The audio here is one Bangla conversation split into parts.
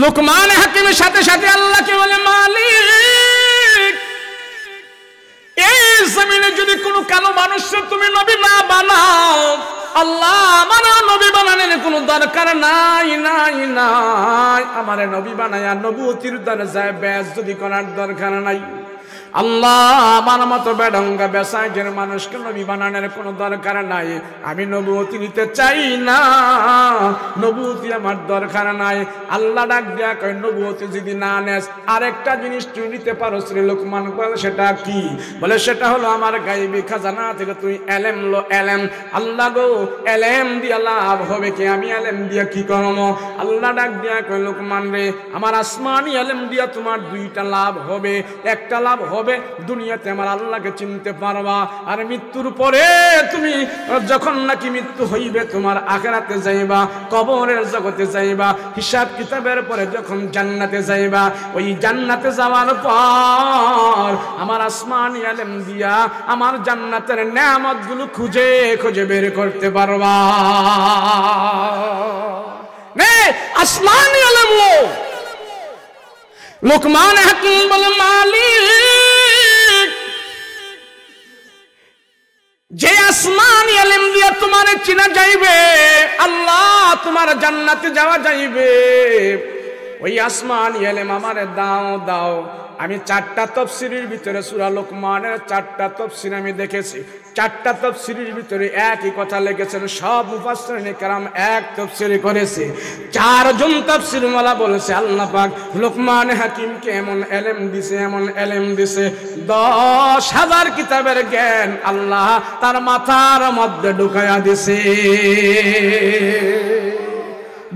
লুকমান হাকিমের সাথে সাথে আল্লাহকে বলে, মালিক, এই জমিনে যদি কোনো কালো মানুষের তুমি নবী না বানাও, আল্লাহ আমার নবী বানানোর কোনো দরকার নাই নাই নাই, আমার নবী বানায়া নবুয়তির দরজায় ব্যাস যদি করার দরকার নাই। আল্লাহ আমার মতো বেডঙ্গা বেসাইজের মানুষকে নবী বানানোর কোনো দরকার নাই, আমি নবুয়তি নিতে চাই না, নবুয়তি আমার দরকার নাই। আল্লাহ ডাক দিয়া কয়, নবুয়তি যদি না নেস আরেকটা জিনিস তুই নিতে পারো। শ্রী লোকমান বলে, সেটা কি? বলে, সেটা হলো আমার গায়বী খাজানা থেকে তুই এলেম লো, এলেম। আল্লাহ গো, এলেম দিয়া লাভ হবে কি? আমি এলেম দিয়া কি করবো? আল্লাহ ডাক দিয়া কয়, লোকমান রে, আমার আসমানি এলেম দিয়া তোমার দুইটা লাভ হবে। একটা লাভ হবে, দুনিয়াতে আমার আল্লাহকে চিনতে পারবা, আর মৃত্যুর পরে তুমি যখন নাকি মৃত্যু হইবে তোমার আখিরাতে যাইবা, কবরের জগতে যাইবা, হিসাব কিতাবের পরে যখন জান্নাতে যাইবা, ওই জান্নাতে যাওয়ার পর আমার আসমানি ইলম দিয়া আমার জান্নাতের নেয়ামতগুলো খুঁজে খুঁজে বের করতে পারবা। নে আসমানি ইলম লুকমান হাকিম বলে, মালিক, যে আসমানি ইলম দিয়া তোমার চিনা যাইবে, আল্লাহ তোমার জান্নাতে যাওয়া যাইবে, ওই আসমানি ইলম আমারে দাও দাও। আমি 4টা তাফসীরের ভিতরে সূরা লোকমানের 4টা তাফসীর আমি দেখেছি, 4টা তাফসীরের ভিতরে একই কথা লিখেছেন। সব মুফাসসিরিনে কেরাম এক তাফসীর করেছে। 4 জন তাফসীর ওয়ালা বলেছে আল্লাহ পাক লোকমান হাকিমকে এমন ইলম দিছে, এমন ইলম দিছে, 10,000 কিতাবের জ্ঞান আল্লাহ তার মাথার মধ্যে ঢুকায়া দিছে।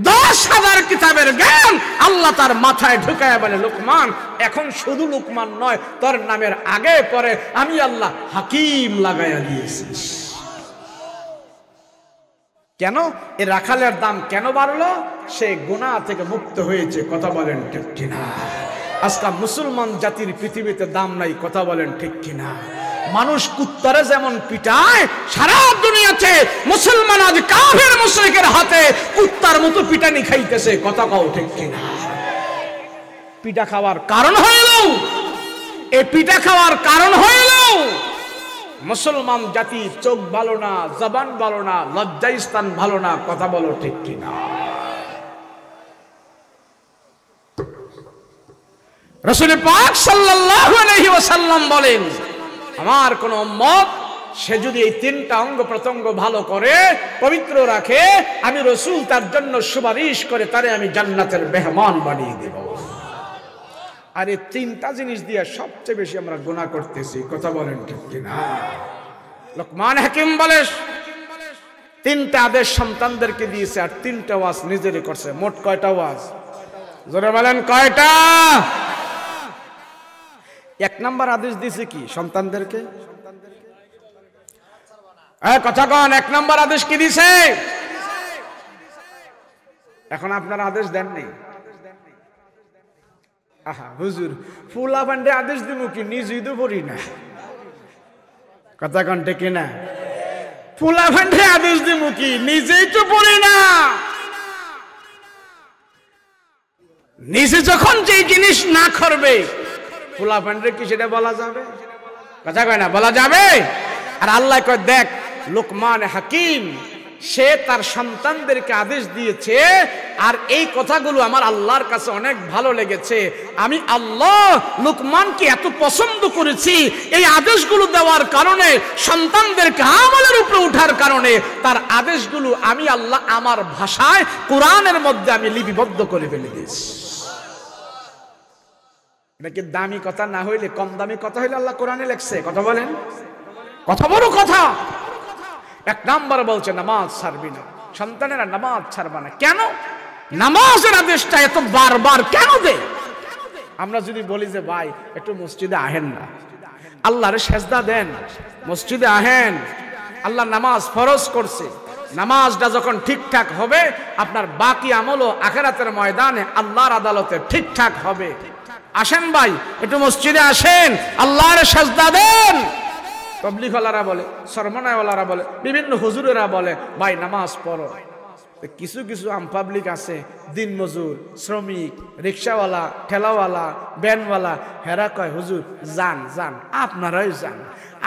10,000 কিতাবের জ্ঞান আল্লাহ তার মাথায় ঢুকায়া বলে, লোকমান, এখন শুধু লোকমান নয়, তোর নামের আগে পরে আমি আল্লাহ হাকিম লাগাইয়া দিয়েছি। কেন? এই রাখালের দাম কেন বাড়লো? সে গুনাহ থেকে মুক্ত হয়েছে। কথা বলেন ঠিক কিনা? আজকে মুসলমান জাতির পৃথিবীতে দাম নাই। কথা বলেন ঠিক কিনা? মানুষ কুত্তারে যেমন পিটায়, সারা দুনিয়াতে মুসলমান আজ কাফের মুশরিকের হাতে কুত্তার মতো পিটানি খাইতেছে। কথা কও ঠিক কিনা? পিটা খাওয়ার কারণ হইল, এই পিটা খাওয়ার কারণ হইল মুসলমান জাতি চোখ ভালো না, জবান ভালো না, লজ্জাস্থান ভালো না। কথা বলো ঠিক কিনা? রাসূল পাক সাল্লাল্লাহু আলাইহি ওয়াসাল্লাম বলেন, আমার কোন উম্মত সে যদি এই 3টা অঙ্গ প্রত্যঙ্গ ভালো করে, পবিত্র রাখে, আমি রাসূল তার জন্য সুপারিশ করে তারে আমি জান্নাতের মেহমান বানিয়ে দেব। আর এই 3টা জিনিস দিয়ে সবচেয়ে বেশি আমরা গুনাহ করতেছি। কথা বলেন ঠিক কিনা? লোকমান হাকিম বলে, 3টা আদেশ সন্তানদেরকে দিয়েছে আর 3টা ওয়াজ নিজেরই করছে। মোট কয়টা ওয়াজ? জোরে বলেন, কয়টা? 1 নাম্বার আদেশ দিয়েছে কি সন্তানদেরকে? কথা কন, 1 নাম্বার আদেশ কি দিছে? এখন আপনারা আদেশ দেননি। আহা হুজুর, ফুলা পান্ডে আদেশ দিব কি? নিজেই তো পড়ি না। কথা কন ঠিক কিনা? ফুলা পান্ডে আদেশ দিব কি? নিজেই তো পড়ি না। নিজে যখন যে জিনিস না করবে, ফুলা পান্ডে কি সেটা বলা যাবে? কথা কয় না, বলা যাবে? আর আল্লাহ কয়, দেখ লোকমান হাকিম সে তার সন্তানদেরকে আদেশ দিয়েছে, আর এই কথাগুলো আমার আল্লাহর কাছে অনেক ভালো লেগেছে। আমি আল্লাহ লোকমানকে এত পছন্দ করেছি, এই আদেশগুলো দেওয়ার কারণে, সন্তানদেরকে আমলের উপরে ওঠার কারণে তার আদেশগুলো আমি আল্লাহ আমার ভাষায় কোরআনের মধ্যে আমি লিপিবদ্ধ করে ফেলে দিয়েছি। এটা কি দামি কথা না হইলে, কম দামি কথা হইলে আল্লাহ কোরআনে লেখছে? কথা বলেন, কথা বড় কথা। 1 নাম্বার বলছে নামাজ ছাড়বি না, সন্তানেরা নামাজ ছাড়বা না। কেন নামাজের আদেশটা এত বারবার কেন দে? আমরা যদি বলি যে ভাই একটু মসজিদে আহেন না, আল্লাহরে সেজদা দেন, মসজিদে আহেন, আল্লাহ নামাজ ফরজ করছে, নামাজটা যখন ঠিকঠাক হবে আপনার বাকি আমলও আখিরাতের ময়দানে আল্লাহর আদালতে ঠিকঠাক হবে। আসেন ভাই একটু মসজিদে আসেন, আল্লাহর সেজদা দেন। তাবলীগওয়ালারা বলে, সরমনাওয়ালারা বলে, বিভিন্ন হুজুরেরা বলে ভাই নামাজ পড়ো। কিছু কিছু আম পাবলিক আছে, দিন মজুর, শ্রমিক, রিক্সাওয়ালা, ঠেলাওয়ালা, ভ্যানওয়ালা, হেরা কয় হুজুর যান যান, আপনারাই যান,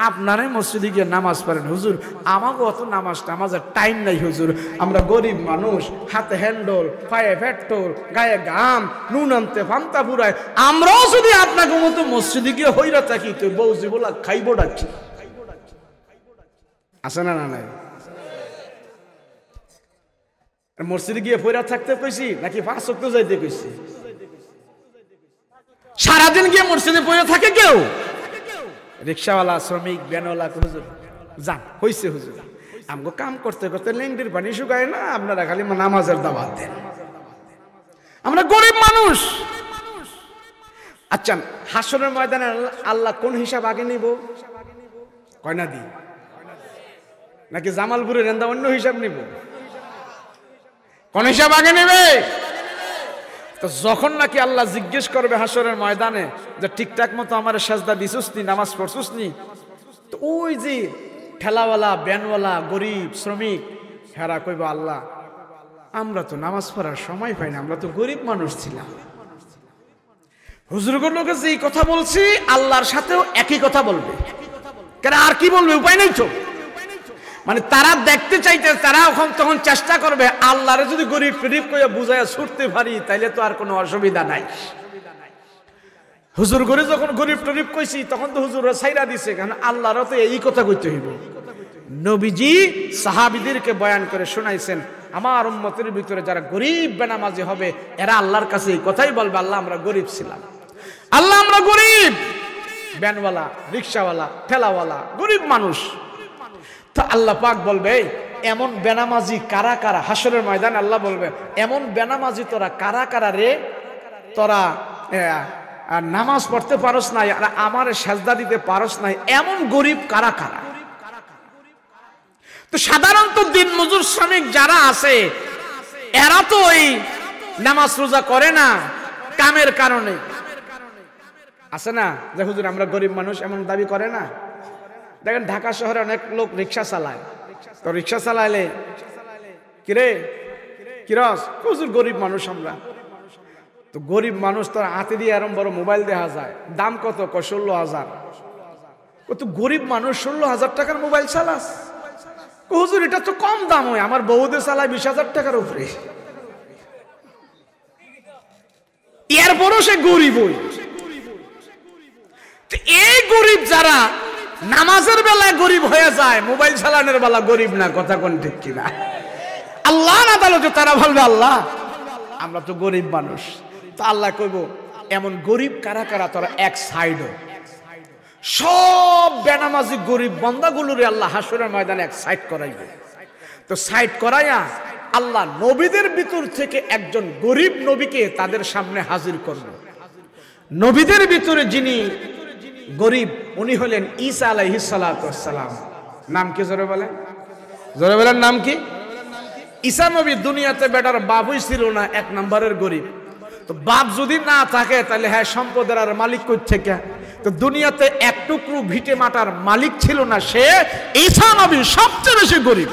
আপনারাই মসজিদে গিয়ে নামাজ পড়েন হুজুর, আমাকে অত নামাজের টাইম নাই হুজুর, আমরা গরিব মানুষ, হাতে হ্যান্ডল, পায়ে পেট্রোল, গায়ে গাম, নুন আনতে ফান্তা ফুরায়, আমরাও যদি আপনাকে মতো মসজিদে গিয়ে হইরা থাকি তো বউজি বলা খাইব ডাকি আছে না? না নাই? মসজিদে গিয়ে ফইরা থাকতে কইছি নাকি 5 ওয়াক্ত যাইতে কইছি? সারাদিন গিয়ে মসজিদে পড়ে থাকে কেউ? রিক্সাওয়ালা, শ্রমিক, ভ্যানওয়ালা হুজুর যান, হইছে হুজুর, আমগো কাম করতে করতে লেংটির পানি শুকায় না, আপনারা খালি নামাজের দাওয়াত দেন, আমরা গরিব মানুষ। আচ্ছা, হাসরের ময়দানে আল্লাহ কোন হিসাব আগে নিব? কয়না দি নাকি জামালপুরের রেন্দা অন্য হিসাব নিব? কোন হিসাব আগে নেবে? তো যখন নাকি আল্লাহ জিজ্ঞেস করবে হাসরের ময়দানে যে ঠিকঠাক মতো আমার সাজদা দিছুস নি, নামাজ পড়ছুস নি, তো ওই যে ঠেলাওয়ালা, ভ্যানওয়ালা, গরিব, শ্রমিক, হেরা কইব আল্লাহ আমরা তো নামাজ পড়ার সময় পাই না, আমরা তো গরিব মানুষ ছিলাম। হুজুরগুলোকে যে কথা বলছি আল্লাহর সাথেও একই কথা বলবে, কেন আর কি বলবে? উপায় নেই তো। মানে তারা দেখতে চাইতে, তারা তখন চেষ্টা করবে আল্লাহরে যদি গরিব ফিরিপ করে বুঝাইয়া ছুটতে পারি তাইলে তো আর কোনো অসুবিধা নাই। হুজুর করে যখন গরিব টরিব কইছি তখন তো হুজুর ছাইরা দিছে, কারণ আল্লাহরও তো এই কথা কইতে হইব। নবীজি সাহাবীদেরকে বয়ান করে শোনাইছেন আমার উম্মতের ভিতরে যারা গরিব বেনামাজি হবে এরা আল্লাহর কাছে এই কথাই বলবে, আল্লাহ আমরা গরিব ছিলাম, আল্লাহ আমরা গরিব, ভ্যানওয়ালা, রিক্সাওয়ালা, ঠেলাওয়ালা, গরিব মানুষ। তো আল্লাহ পাক বলবে এমন বেনামাজি কারা কারা? হাসরের ময়দানে আল্লাহ বলবে এমন বেনামাজি তোরা কারা কারা রে, তোরা নামাজ পড়তে পারস নাই আর আমার সাজদা দিতে পারস নাই, এমন গরিব কারা কারা? তো সাধারণত দিন মজুর, শ্রমিক যারা আছে এরা তো ওই নামাজ রোজা করে না কামের কারণে, আছে না যে হুজুর আমরা গরিব মানুষ, এমন দাবি করে না। দেখেন ঢাকা শহরে অনেক লোক রিক্সা চালায়, তো রিক্সা চালাইলে কিরে কিরস হুজুর গরিব মানুষ আমরা, তো গরিব মানুষ তোর হাতে দিয়ে এরম বড় মোবাইল দেখা যায়, দাম কত? 16,000। কত গরিব মানুষ 16,000 টাকার মোবাইল চালাস? হুজুর এটা তো কম দাম হয়, আমার বউদের চালায় 20,000 টাকার উপরে, এরপরও সে গরিব। এই গরিব যারা নামাজের বেলায় গরিব হয়ে যায়, মোবাইল চালানোর বেলা গরিব না, কথা কোন ঠিক কিনা? আল্লাহ আদালতে তারা বলবে আল্লাহ আমরা তো গরিব মানুষ। তো আল্লাহ কইব এমন গরিব কারা কারা? তোরা এক সাইড, সব বেনামাজি গরিব বান্দাগুলোরে আল্লাহ হাসরের ময়দানে এক সাইড করাইবে। তো সাইড করাইয়া আল্লাহ নবীদের ভিতর থেকে একজন গরিব নবীকে তাদের সামনে হাজির করবে। নবীদের ভিতরে যিনি গরিব উনি হলেন ঈসা আলাইহিস সালাতু ওয়াস সালাম। নাম কি? জোরে বলেন, জোরে বলেন নাম কি? ঈসা নবী দুনিয়াতে বেটার বাবুই ছিল না, 1 নম্বরের গরিব। তো বাপ যদি না থাকে তাহলে হ্যাঁ সম্পদের আর মালিক কই থেকে? তো দুনিয়াতে এক টুকরো ভিটে মাটার মালিক ছিল না, সে ঈসা নবী সবচেয়ে বেশি গরিব।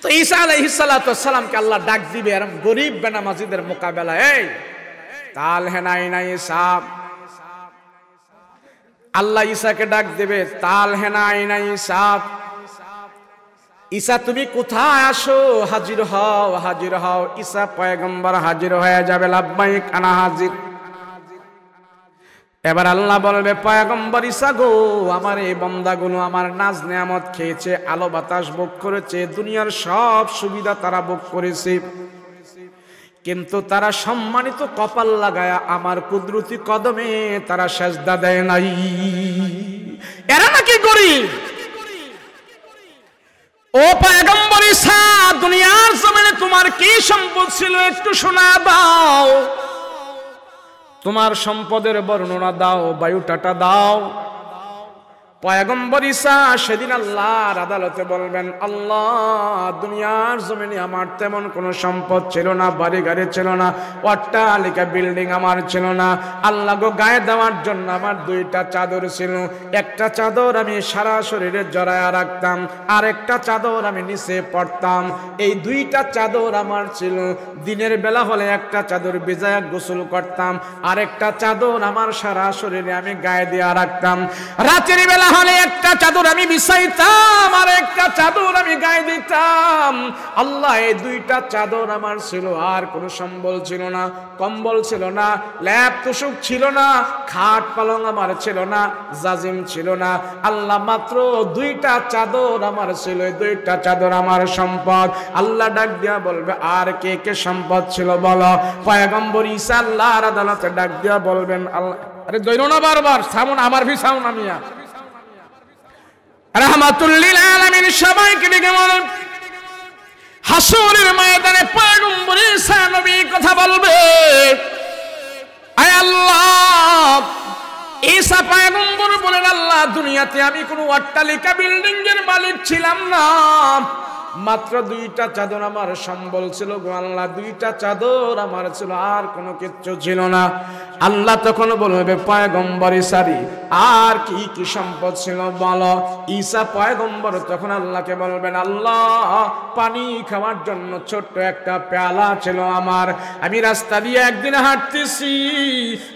তো ঈসা আলাইহিস সালাতু ওয়াস সালামকে আল্লাহ ডাক দিবে এরকম গরিব বেনামাজিদের মোকাবেলা, এই তাল হেনাই নাই সাব। আল্লাহ ঈসাকে ডাক দেবে, তাল হেনাই নাই সাব, ঈসা তুমি কোথায়? আসো, হাজির হও, হাজির হও। ঈসা পয়গম্বর হাজির হয়ে যাবে, লাব্বাইক আনা হাজির। এবার আল্লাহ বলবে পয়গম্বর ঈসা গো, আমার এই বান্দাগুলো আমার নাজ নেয়ামত খেয়েছে, আলো বাতাস ভোগ করেছে, দুনিয়ার সব সুবিধা তারা ভোগ করেছে, কিন্তু তারা সম্মানিত কপাল লাগায়া আমার কুদরতি কদমে তারা সেজদা দেয় নাই। এরা নাকি গরিব? ও পয়গম্বর ঈসা, দুনিয়ার জমিনে তোমার কি সম্পদ ছিল একটু শোনা দাও, তোমার সম্পদের বর্ণনা দাও, বায়োডাটা দাও। পয়গম্বর ঈসা সেদিন আল্লাহর আদালতে বলবেন, আল্লাহ দুনিয়ার জমিনে আমার তেমন কোনো সম্পদ ছিল না, বাড়ি গাড়ি ছিল না, অট্টালিকা বিল্ডিং আমার ছিল না। আল্লাহ গো গায়ে দেওয়ার জন্য আমার দুইটা চাদর ছিল। একটা চাদর আমি সারা শরীরে জড়ায়া রাখতাম, আর একটা চাদর আমি নিচে পড়তাম। এই দুইটা চাদর আমার ছিল। দিনের বেলা হলে একটা চাদর ভিজায়া গোসল করতাম, আর একটা চাদর আমার সারা শরীরে আমি গায়ে দিয়ে রাখতাম। রাতের বেলা হলে একটা চাদর আমি বিছাইতাম, আর একটা চাদর আমি গায়ে দিতাম। আল্লাহ এই দুইটা চাদর আমার ছিল, আর কোনো সম্বল ছিল না, কম্বল ছিল না, ল্যাপ তুষক ছিল না, খাট পালং আমার ছিল না, জাজিম ছিল না। আল্লাহ মাত্র দুইটা চাদর আমার ছিল, দুইটা চাদর আমার সম্পদ। আল্লাহ ডাক দিয়া বলবে, আর কে কে সম্পদ ছিল বলো। পয়গম্বর ঈসা আল্লাহর আদালতে ডাক দিয়া বলবেন, আল্লাহ আরে দৈর না বারবার সামন আমার ভি সাউন আমিয়া রাহমাতুল লিল আলামিন সবাইকে ডেকে বলেন, হাসরের ময়দানে পয়গম্বর ঈসা নবী কথা বলবে, আয় আল্লাহ। ঈসা পয়গম্বর বলেন, আল্লাহ দুনিয়াতে আমি কোনো অট্টালিকা বিল্ডিং এর মালিক ছিলাম না, মাত্র দুইটা চাদর আমার সম্বল ছিল গো আল্লাহ, দুইটা চাদর আমার ছিল, আর কোনো কিচ্ছু ছিল না। আল্লাহ তখন বলবে, পয়গম্বর ঈসারি আর কি কি সম্পদ ছিল বলো। ঈসা পয়গম্বর তখন আল্লাহকে বলবেন, আল্লাহ পানি খাওয়ার জন্য ছোট্ট একটা পেয়ালা ছিল আমার। আমি রাস্তা দিয়ে একদিন হাঁটতেছি,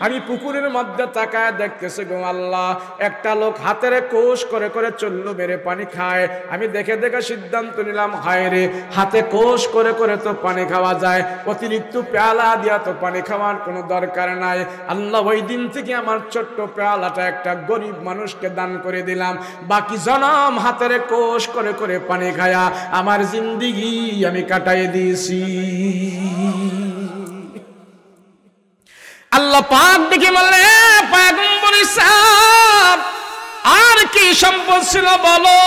আমি পুকুরের মধ্যে তাকায় দেখতেছি গো আল্লাহ, একটা লোক হাতের কোষ করে করে চল্লু মেরে পানি খায়। আমি দেখে দেখে সিদ্ধান্ত নিলাম, হায় রে, হাতে কোষ করে করে তো পানি খাওয়া যায়, অতিরিক্ত পেয়ালা দিয়া তো পানি খাওয়ার কোনো দরকার নাই। আল্লাহ ওই দিন থেকে আমার ছোট্ট পেয়ালাটা একটা গরিব মানুষকে দান করে দিলাম। বাকি জনম হাতের কোষ করে করে পানি খায়া আমার জিন্দিগি আমি কাটাই দিয়েছি। আল্লাহ পাক দেখে বললে, পয়গম্বর ঈসা আর কি সম্পদ ছিল বলো।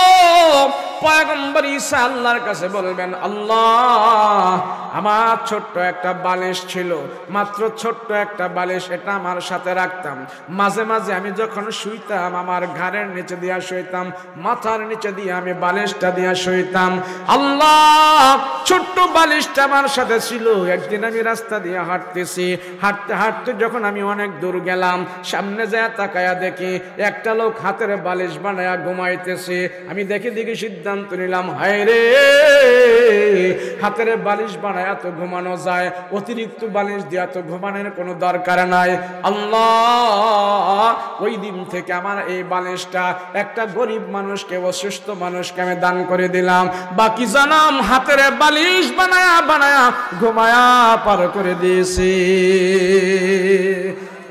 পয়গম্বর ঈসা আল্লাহর কাছে বলবেন, আল্লাহ আমার ছোট্ট একটা বালিশ ছিল, মাত্র ছোট্ট একটা বালিশ, এটা আমার সাথে রাখতাম। মাঝে মাঝে আমি যখন শুইতাম আমার ঘাড়ের নিচে দিয়া শুইতাম, মাথার নিচে দিয়ে আমি বালিশটা দিয়া শুইতাম। আল্লাহ ছোট্ট বালিশটা আমার সাথে ছিল। একদিন আমি রাস্তা দিয়ে হাঁটতেছি, হাঁটতে হাঁটতে যখন আমি অনেক দূর গেলাম, সামনে যায় তাকায়া দেখি একটা লোক হাতের বালিশ বানায়া ঘুমাইতেছে। আমি দেখে দেখে সিদ্ধান্ত নিলাম, হায় রে, হাতের বালিশ বানায়া তো ঘুমানো যায়, অতিরিক্ত বালিশ দিয়া তো ঘুমানোর কোনো দরকার নাই। আল্লাহ ওই দিন থেকে আমার এই বালিশটা একটা গরিব মানুষকে, অসুস্থ মানুষকে আমি দান করে দিলাম। বাকি জনম হাতের বালিশ বানায়া বানায়া ঘুমায়া পার করে দিয়েছি।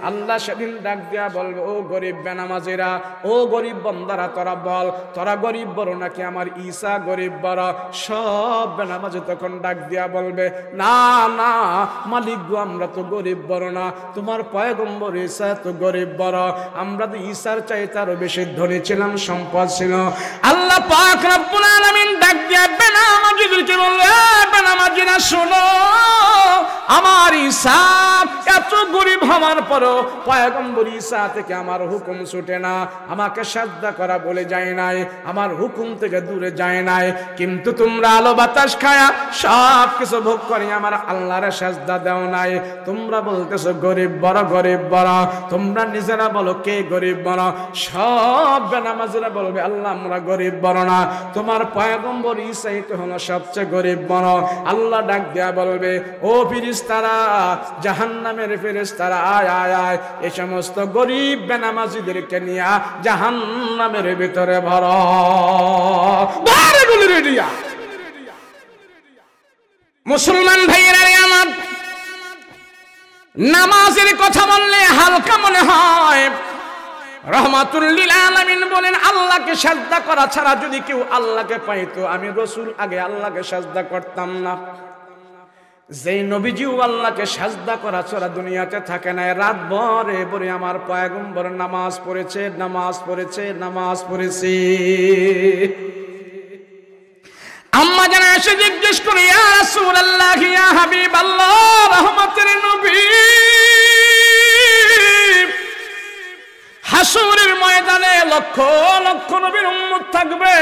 আল্লাহ সেদিন ডাক দিয়া বলবে, ও গরিব বেনামাজিরা, ও গরিব বান্দারা, তোরা বল, তোরা গরিব বড় নাকি আমার ঈসা গরিব বড়? সব বেনামাজি তখন ডাক দিয়া বলবে, না না মালিক গো, আমরা তো গরিব বড় না, তোমার পয়গম্বর ঈসা তো গরিব বড়, আমরা তো ঈসার চাইতে আরো বেশি ধনী ছিলাম, সম্পদ ছিল। আল্লাহ পাক রব্বুল আলামিন ডাক দিয়া বেনামাজিদেরকে বলবে, বেনামাজিরা শোনো, আমার ঈসা এত গরিব হওয়ার পরও পয়গম্বর ঈসা থেকে আমার হুকুম ছুটে না, আমাকে সাজদা করা বলে যায় নাই, আমার হুকুম থেকে দূরে যায় নাই। কিন্তু তোমরা আলো বাতাস খায়া সব কিছু ভোগ করি আমার আল্লাহর সাজদা দেও নাই। তোমরা বলতেছো গরিব বড়, গরিব বড়, তোমরা নিজেরা বলো কে গরিব বড়? সব বেনামাজিরা বলবে, আল্লাহ আমরা গরিব বড় না, তোমার পয়গম্বর ঈসাই তো হলো সবচেয়ে গরিব বড়। আল্লাহ ডাক দেয়া বলবে, ও ফেরেশতারা, জাহান্নামের ফেরেশতারা, আয় আয় আয়, এই সমস্ত গরিব বেনামাজিদেরকে নিয়ে জাহান্নামের ভিতরে ভরো। মুসলমান ভাইয়েরা আমার, নামাজের কথা বললে হালকা মনে হয়। রহমাতুল লিল আলামিন বলেন, আল্লাহকে সাজদা করা ছাড়া যদি কেউ আল্লাহকে পাইতো, আমি রাসূল আগে আল্লাহকে সাজদা করতাম না। যেই নবীজিও আল্লাহকে সাজদা করা ছাড়া দুনিয়াতে থাকে না, রাত ভরে ভরে আমার পয়গম্বর নামাজ পড়েছে, নামাজ পড়েছে, নামাজ পড়েছে। আম্মা জানা এসে জিজ্ঞেস করে, ইয়া রাসূলুল্লাহ, ইয়া হাবিবাল্লাহ, রহমতের নবী, হাসরের ময়দানে লক্ষ লক্ষ নবীর উম্মত থাকবে,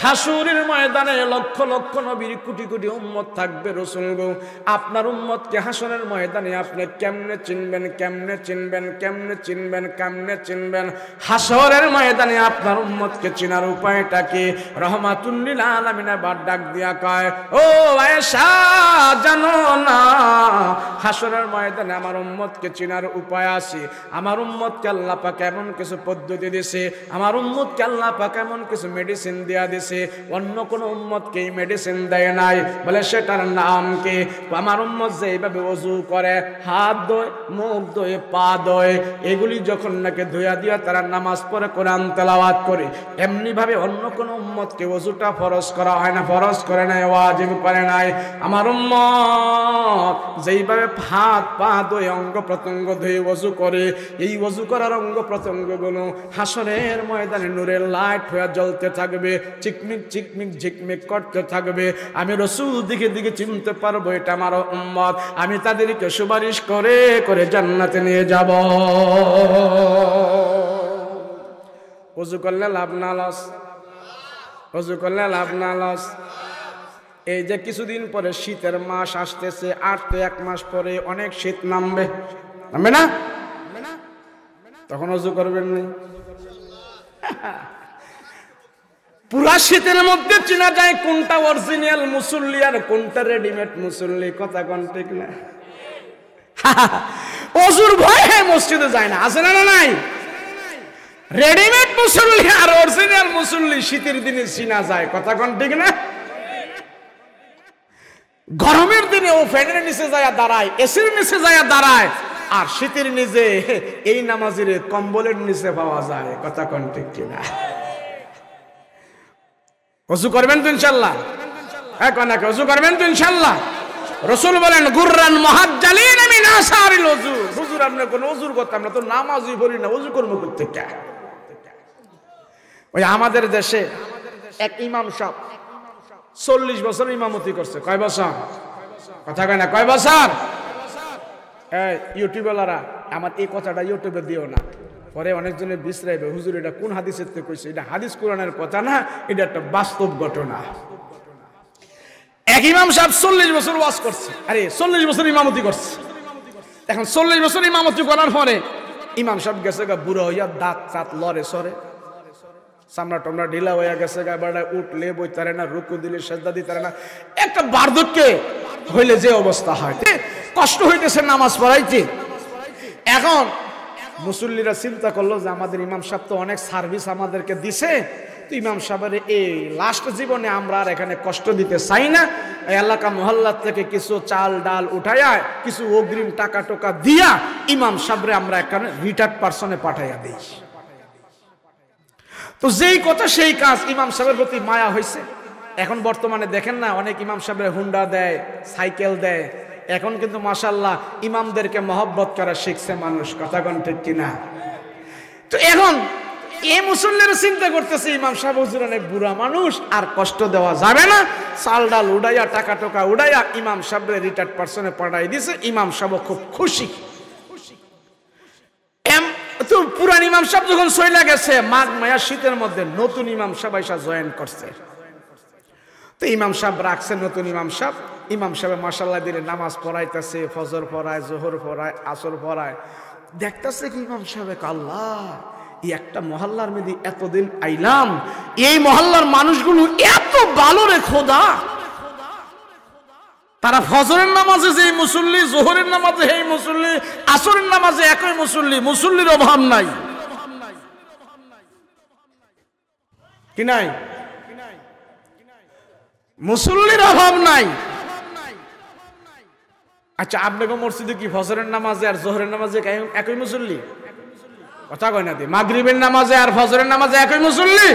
হাসুরের ময়দানে লক্ষ লক্ষ নবীর কোটি কোটি উম্মত থাকবে। রাসূল গো, আপনার উম্মতকে হাসরের ময়দানে আপনি কেমনে চিনবেন, কেমনে চিনবেন, কেমনে চিনবেন, কেমনে চিনবেন? হাসরের ময়দানে আপনার উম্মতকে চেনার উপায়টা কি? রাহমাতুল লিল আলামিন বার ডাক দিয়া কয়, ও আয়েশা জানো না, হাসরের ময়দানে আমার উম্মতকে চেনার উপায় আছে। আমার উম্মতকে আল্লাহ পাক এমন কিছু পদ্ধতি দিয়েছে, আমার উম্মতকে আল্লাহ পাক এমন কিছু মেডিসিন দেয়া দিয়েছে, অন্য কোন উম্মতকে মেডিসিন দেয় নাই। বলে সেটার নাম কি? আমার উম্মত যেভাবে ওযু করে, হাত ধোয়, মুখ ধোয়, পা ধোয়, এগুলি যখন নাকি ধুয়া দিয়া তারা নামাজ পড়ে, কোরআন তেলাওয়াত করে, এমনি ভাবে অন্য কোন উম্মতকে ওযুটা ফরজ করা হয় না, ফরজ করে নাই, ওয়াজিব করে নাই। আমার উম্মত যেইভাবে হাত পা ধোয়, অঙ্গ প্রত্যঙ্গ ধুয়ে ওযু করে, এই ওযু করার অঙ্গ প্রত্যঙ্গগুলো হাসরের ময়দানে নূরের লাইট হয়ে জ্বলতে থাকবে, চিকমিক চিকমিক ঝিকমিক করতে থাকবে। আমি রাসূল দিকে দিকে চিনতে পারবো এটা আমার উম্মত। আমি তাদেরকে সুপারিশ করে করে জান্নাতে নিয়ে যাব। ওযু করলে লাভ না লস? ওযু করলে লাভ না লস? এই যে কিছুদিন পরে শীতের মাস আসতেছে, আর তো এক মাস পরে অনেক শীত নামবে, নামবে না? তখন ওযু করবেন না? পুরা শীতের মধ্যে চেনা যায় কোনটা অরিজিনাল মুসল্লি আর কোনটা রেডিমেড মুসল্লি। কথা কোন ঠিক না? ওযুর ভয়ে মসজিদে যায় না, আছে না? নাই? রেডিমেড মুসল্লি আর অরিজিনাল মুসল্লি শীতের দিনে চিনা যায়। কথা কোন ঠিক না? গরমের দিনে ও ফ্যানের নিচে যায় দাঁড়ায়, এসির নিচে যায় দাঁড়ায়, আর শীতের নিচে এই নামাজিরে কম্বলের নিচে পাওয়া যায়। কথা কোন ঠিক কিনা? ওযু করবেন তো ইনশাআল্লাহ? হ্যাঁ, কোন নাকি ওযু করবেন তো ইনশাআল্লাহ? রাসূল বলেন, গুররান মুহাজ্জালিন মিন আসারিল ওযু। হুজুর আপনি কোন ওযুর কথা? আমরা তো নামাজই পড়ি না, ওযু করব করতে কে? ওই আমাদের দেশে এক ইমাম সাহেব 40 বছর ইমামতি করছে। কয় বছর? কথা কয় না, কয় বছর? এই ইউটিউবাররা আমার এই কথাটা ইউটিউবে দিও না, পরে অনেকজনে বিশ্রাইবে, হুজুর এটা কোন হাদিসের থেকে কইছে? এটা হাদিস কোরআনের কথা না, এটা একটা বাস্তব ঘটনা। এক ইমাম সাহেব 40 বছর ওয়াজ করছে, আরে 40 বছর ইমামতি করছে। এখন 40 বছর ইমামতি করার পরে ইমাম সাহেব গেছে গা বুড়ো হইয়া, দাঁত চাত লড়ে সরে, চামড়া টমড়া ঢিলা হইয়া গেছে গা, বেড়ায় উঠলে বইতারে না, রুকু দিলে সেজদা দিতারে না। একটা বার্ধক্যে হইলে যে অবস্থা হয়, কষ্ট হইতেছে নামাজ পড়াইতে। এখন মুসল্লিরা চিন্তা করলো যে আমাদের ইমাম সাহেব তো অনেক সার্ভিস আমাদেরকে দিছে, তো ইমাম সাহেবের এই লাস্ট জীবনে আমরা আর এখানে কষ্ট দিতে চাই না, এই এলাকা মহল্লা থেকে কিছু চাল ডাল উঠাইয়া, কিছু অগ্রিম টাকা টোকা দিয়া ইমাম সাহেবরে আমরা এখানে রিটায়ার্ড পার্সনে পাঠাইয়া দিই। তো যেই কথা সেই কাজ, ইমাম সাহেবের প্রতি মায়া হয়েছে। এখন বর্তমানে দেখেন না, অনেক ইমাম সাহেবের হুন্ডা দেয়, সাইকেল দেয়। এখন কিন্তু মাশাআল্লাহ ইমামদেরকে মহব্বত করা শিখছে মানুষ। কথা কোন ঠিক কিনা? তো এখন এই মুসল্লিরা চিন্তা করতেছে, ইমাম সাহেব হুজুর অনেক বুড়া মানুষ, আর কষ্ট দেওয়া যাবে না, চাল ডাল উড়াইয়া টাকা টোকা উড়াইয়া ইমাম সাহেবের রিটায়ার্ড পার্সনে পাঠাই দিছে। ইমাম সাহেব খুব খুশি। তো পুরান ইমাম সাহেব যখন চলে গেছে, মাঘ মায়া শীতের মধ্যে নতুন ইমাম সাহেব এসে জয়েন করছে। তো ইমাম সাহেব রাখছে নতুন ইমাম সাহেব। ইমাম সাহেব মাশাআল্লাহ দিলে নামাজ পড়াইতেছে, ফজর পড়ায়, জোহর পড়ায়, আসর পড়ায়। দেখতেছে কি ইমাম সাহেব, আল্লাহ এই একটা মহল্লার মধ্যে এতদিন আইলাম, এই মহল্লার মানুষগুলো এত ভালো রে খোদা, তারা ফজরের নামাজে যেই মুসল্লি, জোহরের নামাজে এই মুসল্লি, আসরের নামাজে একই মুসল্লি, মুসল্লির অভাব নাই। কি নাই? মুসল্লির অভাব নাই। আচ্ছা, আপনাকে মসজিদে কি ফজরের নামাজে আর জোহরের নামাজে একই মুসল্লি? কথা কয় না দি। মাগরিবের নামাজে আর ফজরের নামাজে একই মুসল্লি?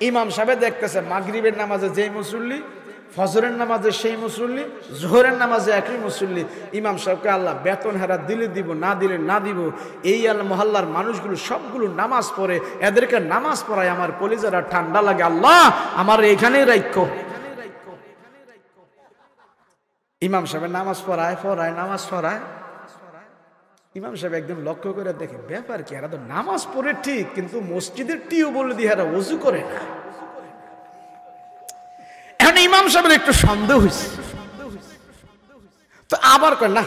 ইমাম সাহেব দেখতেছে মাগরিবের নামাজে যেই মুসল্লি, ফজরের নামাজে সেই মুসল্লি, জোহরের নামাজে একই মুসল্লি। ইমাম সাহেবকে আল্লাহ বেতন হারা দিলে দিব, না দিলে না দিব। এই মহল্লার মানুষগুলো সবগুলো নামাজ পড়ে, এদেরকে নামাজ পড়ায় আমার কলিজারা ঠান্ডা লাগে। আল্লাহ আমার এইখানেই রাখো। ইমাম সাহেব নামাজ পড়ায় নামাজ পড়ায়, ইমাম সাহেব একদম লক্ষ্য করে দেখে, ব্যাপার কি, এরা তো নামাজ পড়ে ঠিক, কিন্তু মসজিদের টিও বলে দিয়ে এরা ওযু করে না। এখন ইমাম সাহেবের একটু সন্দেহ হয়েছে, তো আবার কয় না,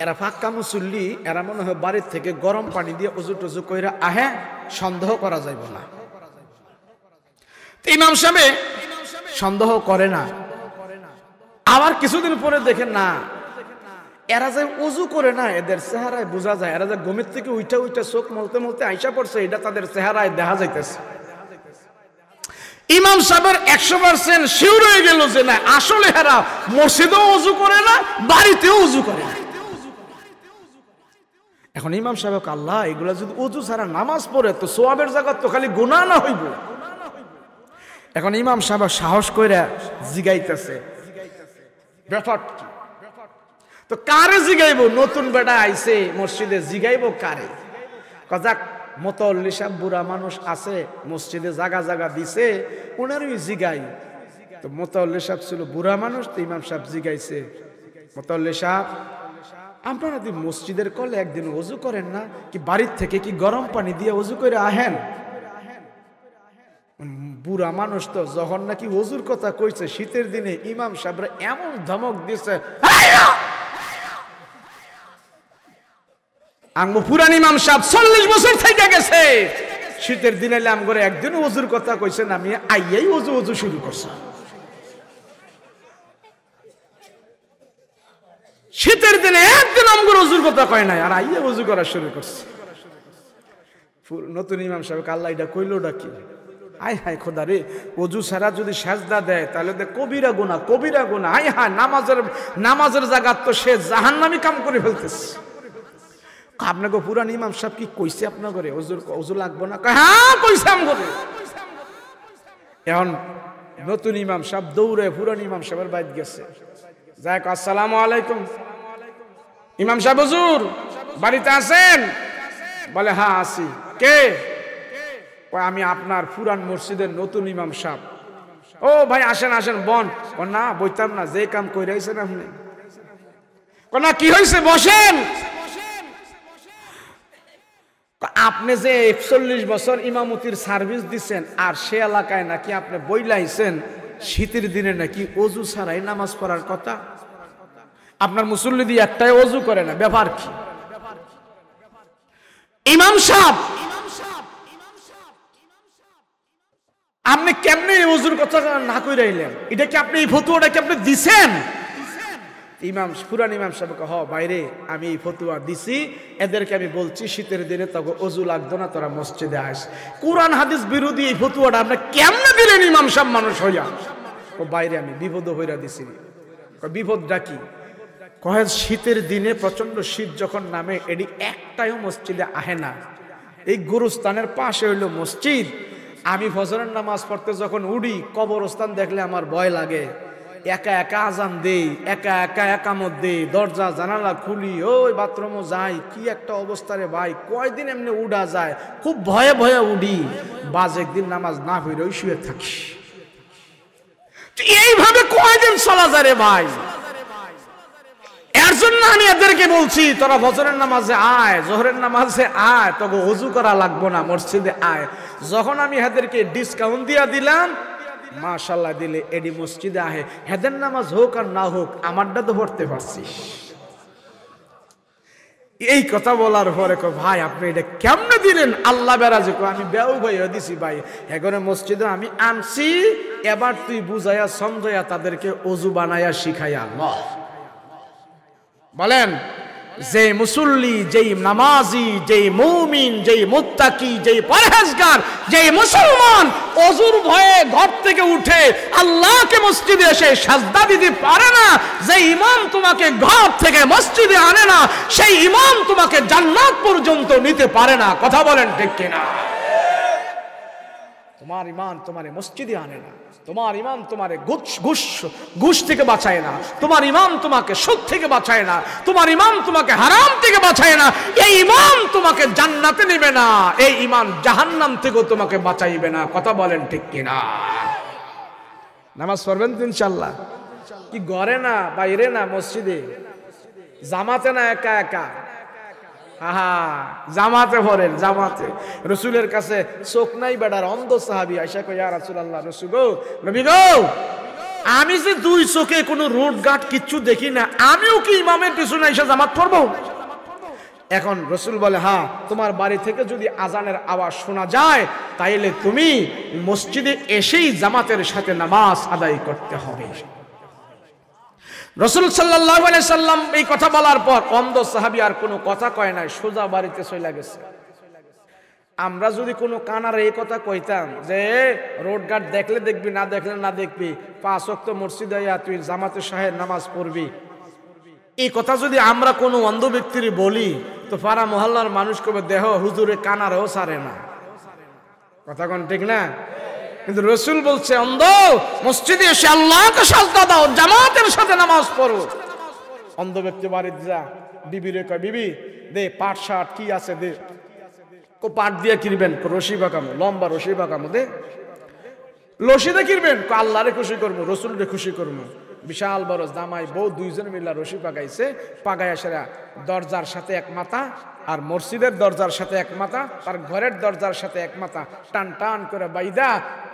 এরা ফাঁকা মুসল্লি, এরা মনে হয় বাড়ির থেকে গরম পানি দিয়ে ওযু টুজু কইরা আহে, সন্দেহ করা যাইব না। ইমাম সাহেব সন্দেহ করে না। আবার কিছুদিন পরে দেখেন না, এরা যে ওযু করে না, এদের চেহারায় বোঝা যায়, এরা যে ঘুমের থেকে উইটা উইটা চোখ মলতে মলতে আইসা পড়ছে, এটা তাদের চেহারায় দেখা যাইতেছে। ইমাম সাহেবের 100% শিওর হয়ে গেল যে না, আসলে এরা মসজিদেও ওযু করে না, বাড়িতেও ওযু করে না। এখন ইমাম সাহেব, আল্লাহ, এগুলা যদি ওযু ছাড়া নামাজ পড়ে তো সোয়াবের জায়গা তো খালি গুনাহ না হইব। এখন ইমাম সাহেব সাহস কইরা জিগাইতেছে, ব্যাপার কি? তো কারে জিগাইব? নতুন বেটা আইছে মসজিদে, জিগাইব কারে? কজাক মুতাওয়াল্লি সাহেব বুড়া মানুষ আছে মসজিদে, জায়গা জায়গা দিছে, উনারই জিগাই। তো মুতাওয়াল্লি সাহেব ছিল বুড়া মানুষ, তো ইমাম সাহেব জিগাইছে, মুতাওয়াল্লি সাহেব, আপনারা যদি মসজিদের কলে একদিন ওযু করেন না, কি বাড়ির থেকে কি গরম পানি দিয়ে ওযু করে আহেন? বুড়া মানুষ তো যখন নাকি ওযুর কথা কইছে, শীতের দিনে ইমাম সাহেবরা এমন ধমক দিছে, আমগো পুরান ইমাম সাহেব 40 বছর থেকে গেছে, শীতের দিনে আম করে একদিন ওযুর কথা কইছেন, আমি আইয়াই ওযু শুরু করছি। শীতের দিনে একদিন আমগো ওযুর কথা কয় নাই, আর আইয়া ওযু করা শুরু করছে। নতুন ইমাম সাহেব আল্লাহ এটা কইলোটা কি? আয় হায় খোদা রে, ওযু ছাড়া যদি সাজদা দেয় তাহলে কবিরা গুনাহ, কবিরা গুনাহ। আয় হায়, নামাজের জায়গা তো সে জাহান্নামী কাম করে ফেলতেছে। আপনাকে পুরান ইমাম সাহেব কি কইছে আপনাকে ওযু লাগবো না? হ্যাঁ কইছে আমগরে। এখন নতুন ইমাম সাহেব দৌড়ে পুরান ইমাম সাহেবের বাইরে গেছে, যাই আসসালামু আলাইকুম। ইমাম সাহেব, হুজুর বাড়িতে আছেন? বলে হ্যাঁ আছি। কে? আমি আপনার পুরান মসজিদের নতুন ইমাম সাহেব। ও ভাই আসেন আসেন, বন। না বইতাম না, যে কাম কইরাইছেন আপনি। না কি হয়েছে, বসেন। আপনি যে 41 বছর ইমামতির সার্ভিস দিচ্ছেন, আর সে এলাকায় নাকি আপনি বইলাইছেন শীতের দিনে নাকি ওযু ছাড়াই নামাজ পড়ার কথা। আপনার মুসল্লি দিয়ে একটাই ওযু করে না, ব্যাপার কি? ইমাম সাহেব, আপনি কেমনে ওযুর কথা না কইরাইলেন? এটা কি আপনি এই ফতোয়াটা কি আপনি দিছেন? পুরান ইমাম সাহেবকে, হ বাইরে আমি এই ফতোয়া দিছি, এদেরকে আমি বলছি শীতের দিনে তবে ওযু লাগতো না, তোরা মসজিদে আস। কোরআন হাদিস বিরোধী এই ফতোয়াটা আপনি কেমনে দিলেন ইমাম সাহেব মানুষ হইয়া? বাইরে আমি বিপদ হইরা দিছি। বিপদটা কি? কহে শীতের দিনে প্রচন্ড শীত যখন নামে, এটি একটাও মসজিদে আহে না। এই গুরুস্থানের পাশে হইল মসজিদ। আমি ফজরের নামাজ পড়তে যখন উঠি, কবরস্থান দেখলে আমার ভয় লাগে। একা একা আজান দেই, একা একা একামত দেই, দরজা জানালা খুলি, ওই বাথরুমও যাই, কি একটা অবস্থা রে ভাই। কয়দিন এমনি উড়া যায়, খুব ভয়ে ভয়ে উঠি, বাজ একদিন নামাজ না হইলে ওই শুয়ে থাকি। এইভাবে কয়দিন চলা যায় রে ভাই। এর জন্য আমি এদেরকে বলছি, তোরা ফজরের নামাজে আয়, জোহরের নামাজে আয়, তোকে ওযু করা লাগবো না, মসজিদে আয়। যখন আমি এদেরকে ডিসকাউন্ট দিয়া দিলাম, মাশাআল্লাহ দিলে এডি মসজিদে আহে, হেদের নামাজ হোক আর না হোক আমারটা তো পড়তে পারছিস। এই কথা বলার পরে ভাই আপনি এটা কেমনে দিলেন? আল্লাহ বেরাজ, আমি বেউ ভাই দিছি ভাই, এখানে মসজিদে আমি আনছি, এবার তুই বুঝাইয়া সমঝাইয়া তাদেরকে ওযু বানাইয়া শিখাইয়া আল্লাহ। বলেন, যে মুসল্লি, যেই নামাজি, যেই মুমিন, যেই মুত্তাকি, যেই পরহেজগার, যেই মুসলমান ওযুর ভয়ে ঘর থেকে উঠে আল্লাহকে মসজিদে এসে সাজদা দিতে পারে না, যে ইমাম তোমাকে ঘর থেকে মসজিদে আনে না, সেই ইমাম তোমাকে জান্নাত পর্যন্ত নিতে পারে না। কথা বলেন ঠিক কিনা? তোমার ইমান তোমারে মসজিদে আনে না, তোমার ইমাম তোমারে ঘুষ থেকে বাঁচায় না, তোমার ইমাম তোমাকে সুদ থেকে বাঁচায় না, তোমার ইমাম তোমাকে হারাম থেকে বাঁচায় না, এই ইমাম তোমাকে জান্নাতে নেবে না, এই ইমাম জাহান্নাম থেকেও তোমাকে বাঁচাইবে না। কথা বলেন ঠিক কিনা? নামাজ পড়বেন তো ইনশাআল্লাহ? কি ঘরে না, বাইরে না, মসজিদে, জামাতে না, একা একা? আহা, জামাতে পড়েন, জামাতে। রসুলের কাছে চোখ নাই বেড়ার অন্ধ সাহাবী আয়েশা কয়, ইয়া রাসূলুল্লাহ, রসুল গো, নবী গো, আমি যে দুই চোখে কোনো রোড ঘাট কিচ্ছু দেখি না, আমিও কি ইমামের পিছনে এসে জামাত পড়বো? এখন রসুল বলে, হ্যাঁ, তোমার বাড়ি থেকে যদি আজানের আওয়াজ শোনা যায় তাইলে তুমি মসজিদে এসেই জামাতের সাথে নামাজ আদায় করতে হবে। রসুল সাল্লাল্লাহু আলাইহি সাল্লাম এই কথা বলার পর অন্ধ সাহাবী আর কোনো কথা কয় নাই, সোজা বাড়িতে চলে গেছে। আমরা যদি কোনো কানার এই কথা কইতাম যে রোড ঘাট দেখলে দেখবি, না দেখলে না দেখবি, 5 ওয়াক্ত মসজিদে আইয়া তুই জামাতের সাথে নামাজ পড়বি, এই কথা যদি আমরা কোনো অন্ধ ব্যক্তির বলি তো পাড়া মহল্লার মানুষ কবে, দেহ হুজুরে কানারেও সারে না। কথা কোন ঠিক না? কিন্তু রসুল বলছে, অন্ধ, মসজিদে এসে আল্লাহকে সাজদা দাও, জামাতের সাথে নামাজ পড়ো। অন্ধ ব্যক্তি বাড়িতে যা, বিবিরে কয়, বিবি দে পাট শার্ট কি আছে দে। পাট দিয়ে কিনবেন, রশি বাঁকামো, লম্বা রশি বাঁকামো, দে লসিদে কিনবেন, আল্লাহরে খুশি করবো, রসুলরে খুশি করবো। বিশাল বড় জামাই বউ দুইজন মিলা রশি পাকাইছে, পাকাইয়া সেরা দরজার সাথে এক মাথা আর মসজিদের দরজার সাথে এক মাথা, তার ঘরের দরজার সাথে এক মাথা টান টান করে বাইদা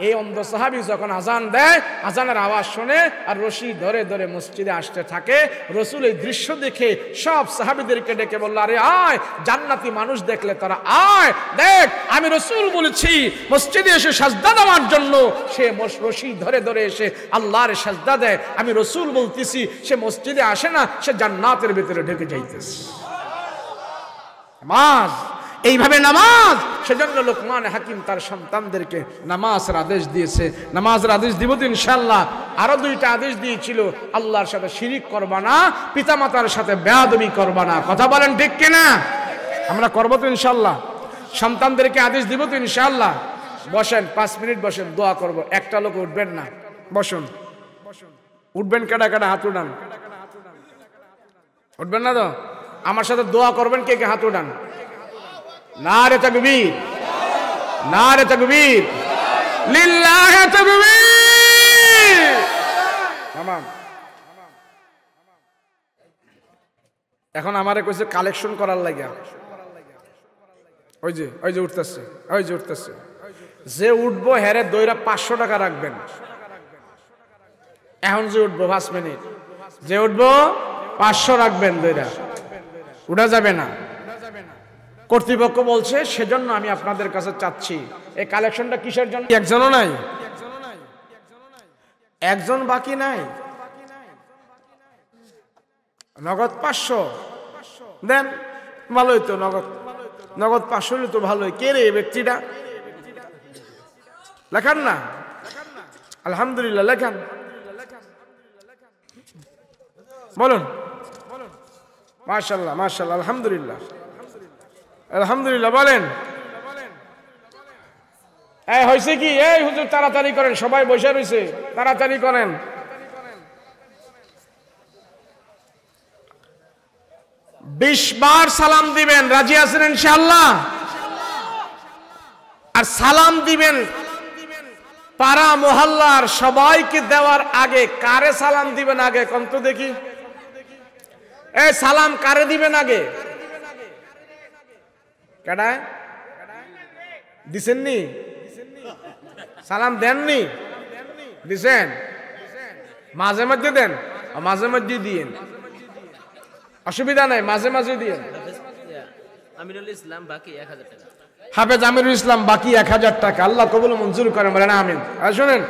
এই অন্ধ সাহাবী যখন আজান দেয়, আজানের আওয়াজ শুনে আর রশি ধরে ধরে মসজিদে আসতে থাকে। রসুল এই দৃশ্য দেখে সব সাহাবীদেরকে ডেকে বলল, আরে আয়, জান্নাতি মানুষ দেখলে তারা আয়, দেখ আমি রসুল বলেছি মসজিদে এসে সাজদা দেওয়ার জন্য। সে রশি ধরে ধরে এসে আল্লাহর সাজদা দেয়। আমি রসুল বলতেছি সে মসজিদে আসে না, সে জান্নাতের ভিতরে ঢুকে যাইতেছে। নামাজ, এইভাবে নামাজ। সেজন্য লোকমান হাকিম তার সন্তানদেরকে নামাজের আদেশ দিয়েছে। নামাজের আদেশ দিব তো ইনশাআল্লাহ। আরো 2টা আদেশ দিয়েছিল, আল্লাহর সাথে শিরিক করবা না, পিতামাতার সাথে বেয়াদবি করবা না। কথা বলেন ঠিক কিনা? আমরা করবো তো ইনশাআল্লাহ। সন্তানদেরকে আদেশ দিব তো ইনশাআল্লাহ। বসেন, 5 মিনিট বসেন, দোয়া করব। একটা লোক উঠবেন না, বসুন। উঠবেন কেডা কেডা? হাত উঠান। উঠবেন না তো? আমার সাথে দোয়া করবেন কে কে? হাত উঠান। নারে তাকবীর, নারে তাকবীর, লিল্লাহি তাকবীর। তামাম। এখন আমারে কইছে কালেকশন করার লাগা। ওই যে উঠতেছে, ওই যে উঠতেছে। যে উঠবো হেরে দইরা 500 টাকা রাখবেন। এখন যে উঠবো 5 মিনিট, যে উঠবো 500 রাখবেন, দইরা উঠা যাবে না। কর্তৃপক্ষ বলছে, সেজন্য আমি আপনাদের কাছে চাচ্ছি এই কালেকশনটা কিসের জন্য? একজনও নাই, একজন বাকি নাই। নগদ 500 দেন, ভালোই তো। নগদ 500 হলে তো ভালোই। কে রে ব্যক্তিটা? লেখান না, আলহামদুলিল্লাহ লেখান। বলুন মাশাআল্লাহ, মাশাআল্লাহ, আলহামদুলিল্লাহ, আলহামদুলিল্লাহ বলেন। এই হয়েছে কি? এই হুজুর তাড়াতাড়ি করেন, সবাই বসে রয়েছে, তাড়াতাড়ি করেন। 20 বার সালাম দিবেন, রাজি আছেন ইনশাআল্লাহ? আর সালাম দিবেন পাড়া মহল্লার সবাইকে দেওয়ার আগে কারে সালাম দিবেন আগে কোন তো দেখি? এই সালাম কারে দিবেন আগে? কেডা দিছেননি? সালাম দেননি? দিছেন? মাঝে মাঝে দেন, মাঝে মাঝে দিয়েন, অসুবিধা নাই, মাঝে মাঝে দিয়েন। আমিরুল ইসলাম বাকি 1000 টাকা। হাফেজ আমিরুল ইসলাম বাকি 1000 টাকা। আল্লাহ কবুল মঞ্জুর করেন, বলেন আমিন। আর শুনেন,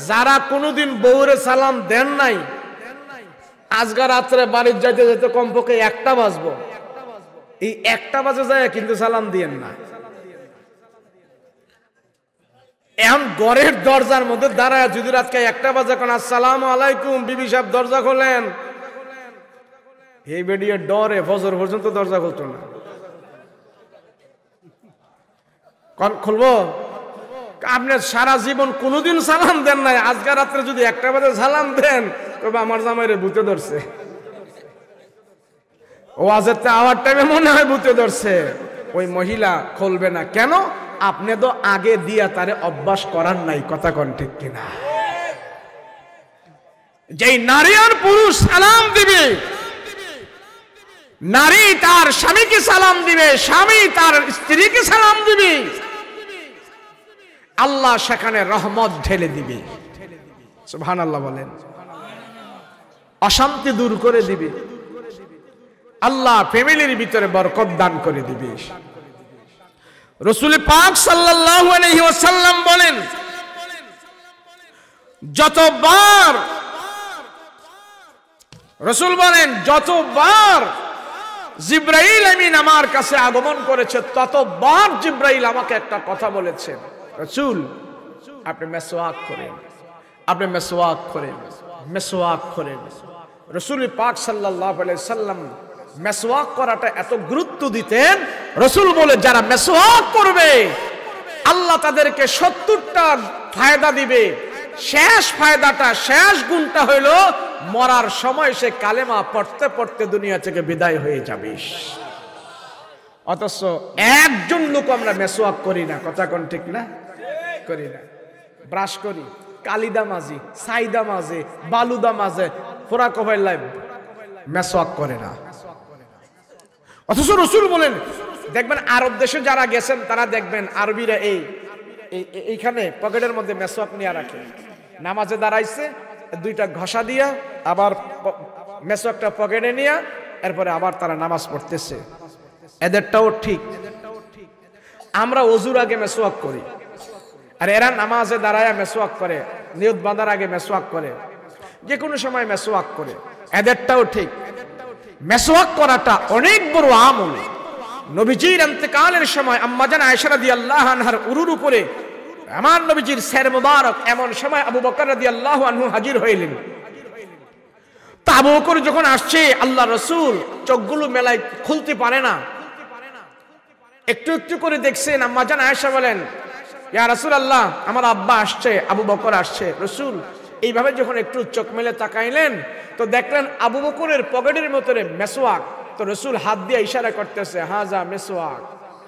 যারা কোনোদিন বউরে সালাম দেন নাই, আজকে রাত্রে বাড়ির যাইতে যেতে কমপক্ষে 1টা বাজবো, এই 1টা বাজে যায় কিন্তু সালাম দিয়েন না। এখন ঘরের দরজার মধ্যে দাঁড়ায় যদি রাতকে 1টা বাজে কোন আসসালামু আলাইকুম বিবি সাহেব দরজা খোলেন, এই বেডিয়ে ডরে ফজর পর্যন্ত দরজা খুলতো না। খুলবো? আপনি সারা জীবন কোনোদিন সালাম দেন নাই, আজকে রাত্রে যদি 1টা বাজে সালাম দেন তবে আমার জামাইরে ভূতে ধরছে। ও আজকে আওয়ার টাইমে মনে হয় ভূতে ধরছে। ওই মহিলা খুলবে না। কেন? আপনি তো আগে দিয়া তারে অভ্যাস করার নাই। কথা কোন ঠিক কিনা? যেই নারী আর পুরুষ সালাম দিবে, নারী তার স্বামীকে সালাম দিবে, স্বামী তার স্ত্রীকে সালাম দিবে, আল্লাহ সেখানে রহমত ঢেলে দিবে। সুবহানাল্লাহ বলেন। অশান্তি দূর করে দিবে, আল্লাহ ফ্যামিলির ভিতরে বরকত দান করে দিবে। রাসূল পাক সাল্লাল্লাহু আলাইহি ওয়াসাল্লাম বলেন, যতবার রাসূল বলেন যতবার জিবরাইল আমিন আমার কাছে আগমন করেছে ততবার জিবরাইল আমাকে একটা কথা বলেছেন, রাসূল আপনি মেসওয়াক করেন, আপনি মেসওয়াক করেন, মেসওয়াক করেন। রাসূল পাক সাল্লাল্লাহু আলাইহি সাল্লাম মেসওয়াক করাটা এত গুরুত্ব দিতেন। রাসূল বলে যারা মেসওয়াক করবে আল্লাহ তাদেরকে 70টা ফায়দা দিবে। শেষ ফায়দাটা, শেষ গুণটা হলো মরার সময় সে কালেমা পড়তে পড়তে দুনিয়া থেকে বিদায় হয়ে যাবে। অথচ একজন লোক আমরা মেসওয়াক করি না, কথা কোন ঠিক না? করি না। ব্রাশ করি, কালিদা মাজি, সাইদা মাঝে, বালুদা মাঝে, ফোরা কভার লাইভ, মেসওয়াক করে না। অথচ রাসূল বলেন, দেখবেন আরব দেশে যারা গেছেন তারা দেখবেন আরবিরা এইখানে পকেটের মধ্যে মেসওয়াক নিয়ে রাখে, নামাজে দাঁড়াইছে দুইটা ঘষা দিয়া আবার মেসওয়াকটা পকেটে নিয়ে এরপরে আবার তারা নামাজ পড়তেছে। এদেরটাও ঠিক। আমরা ওযুর আগে মেসওয়াক করি, আর এরা নামাজে দাঁড়ায় মেসওয়াক করে, নিয়ত বাঁধার আগে মেসওয়াক করে, যে কোনো সময় মেসওয়াক করে। এদেরটাও ঠিক। মেসওয়াক করাটা অনেক বড় আমল। নবীজির ইন্তেকালের সময় আম্মা জান আয়েশা রাদিয়াল্লাহু আনহার উরুর উপরে আমার নবীজির সের মুবারক, এমন সময় আবু বকর রাদিয়াল্লাহু আনহু হাজির হইলেন। তা আবু বকর যখন আসছে, আল্লাহ রাসূল চোখগুলো মেলায় খুলতে পারে না, একটু একটু করে দেখছেন। আম্মা জান আয়েশা বলেন, ইয়া রাসূলুল্লাহ আমার আব্বা আসছে, আবু বকর আসছে। রাসূল এইভাবে যখন একটু চোখ মেলে তাকাইলেন তো দেখলেন আবু বকরের পকেটের ভিতরে মেসওয়াক। তো রাসূল হাত দিয়ে ইশারা করতেছে, হাজা মিসওয়াক,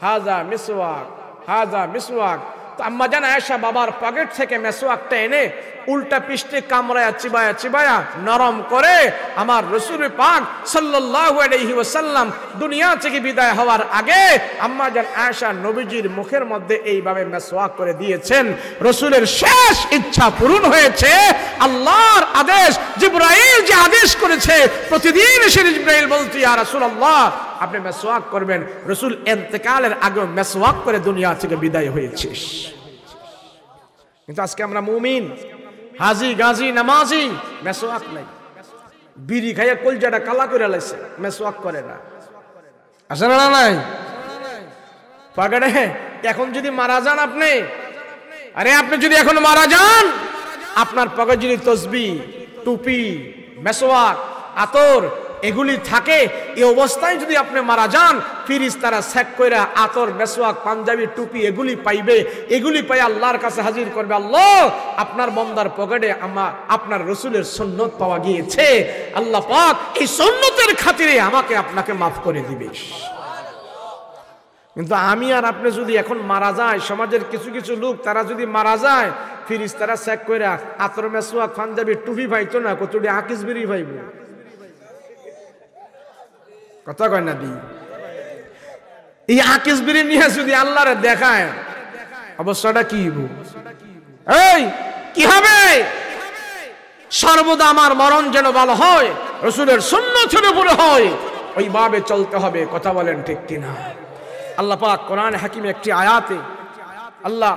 হাজা মিসওয়াক, হাজা মিসওয়াক। তো আম্মা জান আয়েশা বাবার পকেট থেকে মেসওয়াকটা এনে উল্টা পৃষ্ঠে কামড়ায়া চিবায়া চিবায়া নরম করে আমার রাসূল পাক সাল্লাল্লাহু আলাইহি ওয়াসাল্লাম দুনিয়া থেকে বিদায় হওয়ার আগে আম্মা জান আয়েশা নবীজির মুখের মধ্যে এইভাবে মেসওয়াক করে দিয়েছেন। রাসূলের শেষ ইচ্ছা পূরণ হয়েছে। আল্লাহর আদেশ, জিবরাইল যে আদেশ করেছে প্রতিদিন এসে জিবরাইল বলতো, ইয়া রাসূলুল্লাহ আপনি মেসওয়াক করবেন। রাসূল ইন্তেকালের আগে মেসওয়াক করে দুনিয়া থেকে বিদায় হয়েছে। কিন্তু আজকে আমরা মুমিন, হাজি গাজী নামাজি, মেসওয়াক নাই। বিড়ি খাইয়া কলজাটা কালা করে লাইছে, মেসওয়াক করে না। আসে না? নাই পাগড়ে। এখন যদি মারা যান আপনি, আরে আপনি যদি এখন মারা যান, আপনার পকেটে যদি তসবিহ, টুপি, মেসওয়াক, আতর এগুলি থাকে, এই অবস্থায় যদি আপনি মারা যান, ফেরেশতারা চেক কইরা আতর, মেসওয়াক, পাঞ্জাবি, টুপি এগুলি পাইবে। এগুলি পাই আল্লাহর কাছে হাজির করবে, আল্লাহ আপনার বান্দার পকেটে আপনার রাসূলের সুন্নাত পাওয়া গিয়েছে, আল্লাহ পাক এই সুন্নতের খাতিরে আমাকে আপনাকে মাফ করে দিবে। কিন্তু আমি আর আপনি যদি এখন মারা যায়, সমাজের কিছু কিছু লোক তারা যদি মারা যায়, ফেরেশতারা চেক কইরা আতর, মেসওয়াক, পাঞ্জাবি, টুপি পাইতো না, কতটি আকিস বিড়ি পাইবে। কথা কয় না দি? এই আকিস বিড়ি নিয়ে যদি আল্লাহরে দেখায়, অবস্থাটা কি হবে? এই কি হবে? সর্বদা আমার মরণ যেন ভালো হয়, রাসূলের সুন্নতের উপরে হয়, ওইভাবে চলতে হবে। কথা বলেন ঠিক কিনা? আল্লাহ পাক কোরআন হাকিমে একটি আয়াতে, আল্লাহ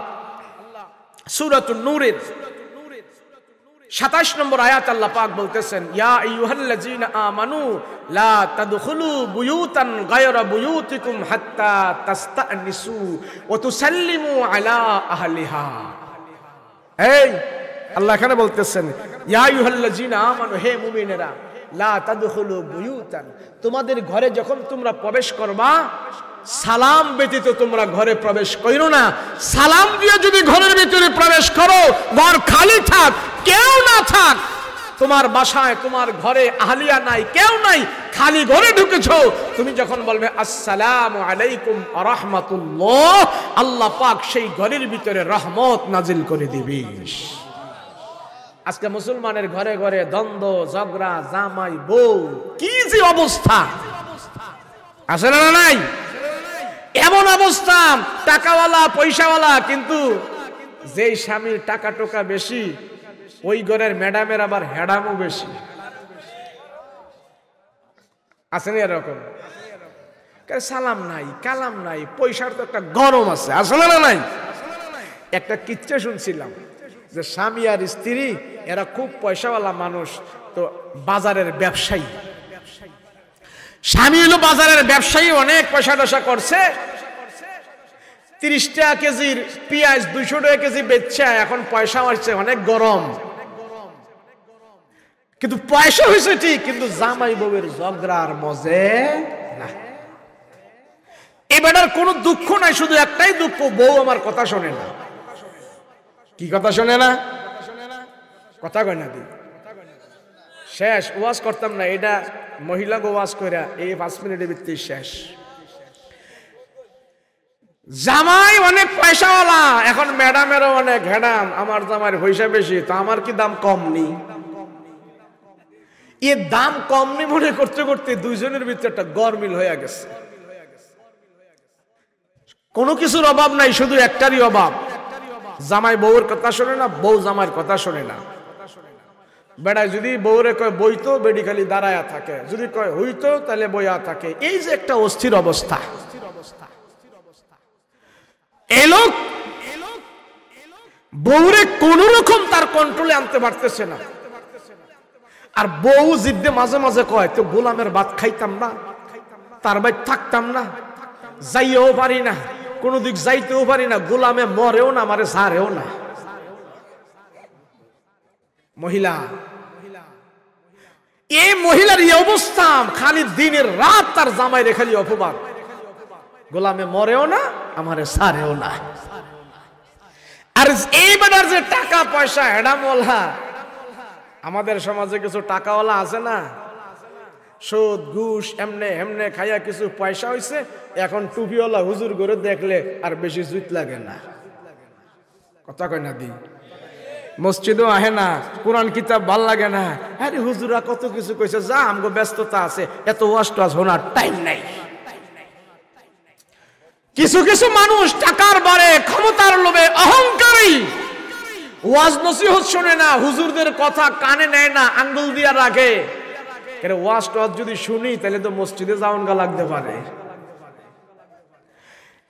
সূরাতুন নূরের 27 নম্বর আয়াত আল্লাহ পাক বলতেছেন, ইয়া আইয়ুহাল্লাযীনা আমানু লা তাদখুলু বুয়ুতান গায়রা বুয়ুতিকুম হাত্তা তাস্তানিসু ওয়া তুসাল্লিমু আলা আহলিহা। এই আল্লাহ এখানে বলতেছেন, ইয়া আইয়ুহাল্লাযীনা আমানু, হে মুমিনেরা, লা তাদখুলু বুয়ুতান, তোমাদের ঘরে যখন তোমরা প্রবেশ করবা, সালাম ব্যতীত তোমরা ঘরে প্রবেশ করো না। সালাম দিয়ে যদি ঘরের ভিতরে প্রবেশ করো, ঘর খালি থাক, কেউ না থাক, তোমার বাসায় তোমার ঘরে আহলিয়া নাই, কেউ নাই, খালি ঘরে ঢুকেছো, তুমি যখন বলবে আসসালামু আলাইকুম ওয়া রাহমাতুল্লাহ, আল্লাহ পাক সেই ঘরের ভিতরে রহমত নাজিল করে দিবে। আজকে মুসলমানের ঘরে ঘরে দ্বন্দ্ব, ঝগড়া, জামাই বউ, কি যে অবস্থা! আছে না নাই? এমন অবস্থা, টাকাওয়ালা পয়সাওয়ালা, কিন্তু যেই স্বামীর টাকা টোকা বেশি ওই ঘরের ম্যাডামের আবার হেডামও বেশি। আছে না এরকম? সালাম নাই, কালাম নাই, পয়সার তো একটা গরম আছে। আসলে না নাই? একটা কিচ্ছা শুনছিলাম যে স্বামী আর স্ত্রী এরা খুব পয়সাওয়ালা মানুষ, তো বাজারের ব্যবসায়ী। স্বামী হলো বাজারের ব্যবসায়ী, অনেক পয়সা টসা করছে, 30 টাকা কেজির পেঁয়াজ 200 টাকা কেজি বেচছে, এখন পয়সা আসছে অনেক গরম, কিন্তু পয়সা হয়েছে ঠিক, কিন্তু জামাই বউয়ের ঝগড়ার মজে না। এবারের কোনো দুঃখ নাই, শুধু একটাই দুঃখ, বউ আমার কথা শোনে না। কি কথা শোনে না? কথা কয় না দি শেষ। ওয়াজ করতাম না, এটা মহিলাকে ওয়াজ কইরা এই 5 মিনিটের ভিতরে শেষ। জামাই অনেক পয়সাওয়ালা, এখন ম্যাডামেরও অনেক হেডাম, আমার জামাইয়ের পয়সা বেশি, তো আমার কি দাম কম নি? এ দাম কম নি মনে করতে করতে দুইজনের ভিতরে একটা গরমিল হয়ে গেছে। কোনো কিছুর অভাব নাই, শুধু একটারই অভাব, জামাই বউয়ের কথা শোনে না, বউ জামাইয়ের কথা শোনে না। বেড়ায় যদি বউরে কয় বইতো, বেডি খালি দাঁড়ায়া থাকে, যদি কয় হইতো তাহলে বইয়া থাকে। এই যে একটা অস্থির অবস্থা, এই লোক বউরে কোন রকম তার কন্ট্রোলে আনতে পারতেছে না। আর বউ জিদ্দে মাঝে মাঝে কয়, তো গোলামের ভাত খাইতাম না, তার ভাই থাকতাম না, যাইও পারি না, কোন দিক যাইতেও পারি না, গোলামে মরেও না, আমারে ছাড়েও না। মহিলা, এই মহিলার এই অবস্থা, খালি দিনের রাত তার জামাইরে খালি অপবাদ, গোলামে মরেও না, আমারে ছাড়েও না। আর এই বেটার যে টাকা পয়সা হেডামওয়ালা, আমাদের সমাজে কিছু টাকাওয়ালা আছে না, সুদ ঘুষ এমনে এমনে খাইয়া কিছু পয়সা হইছে, এখন টুপিওয়ালা হুজুর করে দেখলে আর বেশি জুত লাগে না। কথা কয় না দি? মসজিদও আহে না, কোরআন কিতাব ভাল লাগে না, আরে হুজুরা কত কিছু কইছে, যা আমগো ব্যস্ততা আছে, এত ওয়াজ টোয়াজ শোনার টাইম নাই। কিছু কিছু মানুষ টাকার বারে, ক্ষমতার লোভে, অহংকারী, ওয়াজ নসিহত শোনে না, হুজুরদের কথা কানে নেয় না, আঙ্গুল দিয়া রাখে। ওয়াজ টোয়াজ যদি শুনি তাহলে তো মসজিদে যাওয়ান গা লাগতে পারে।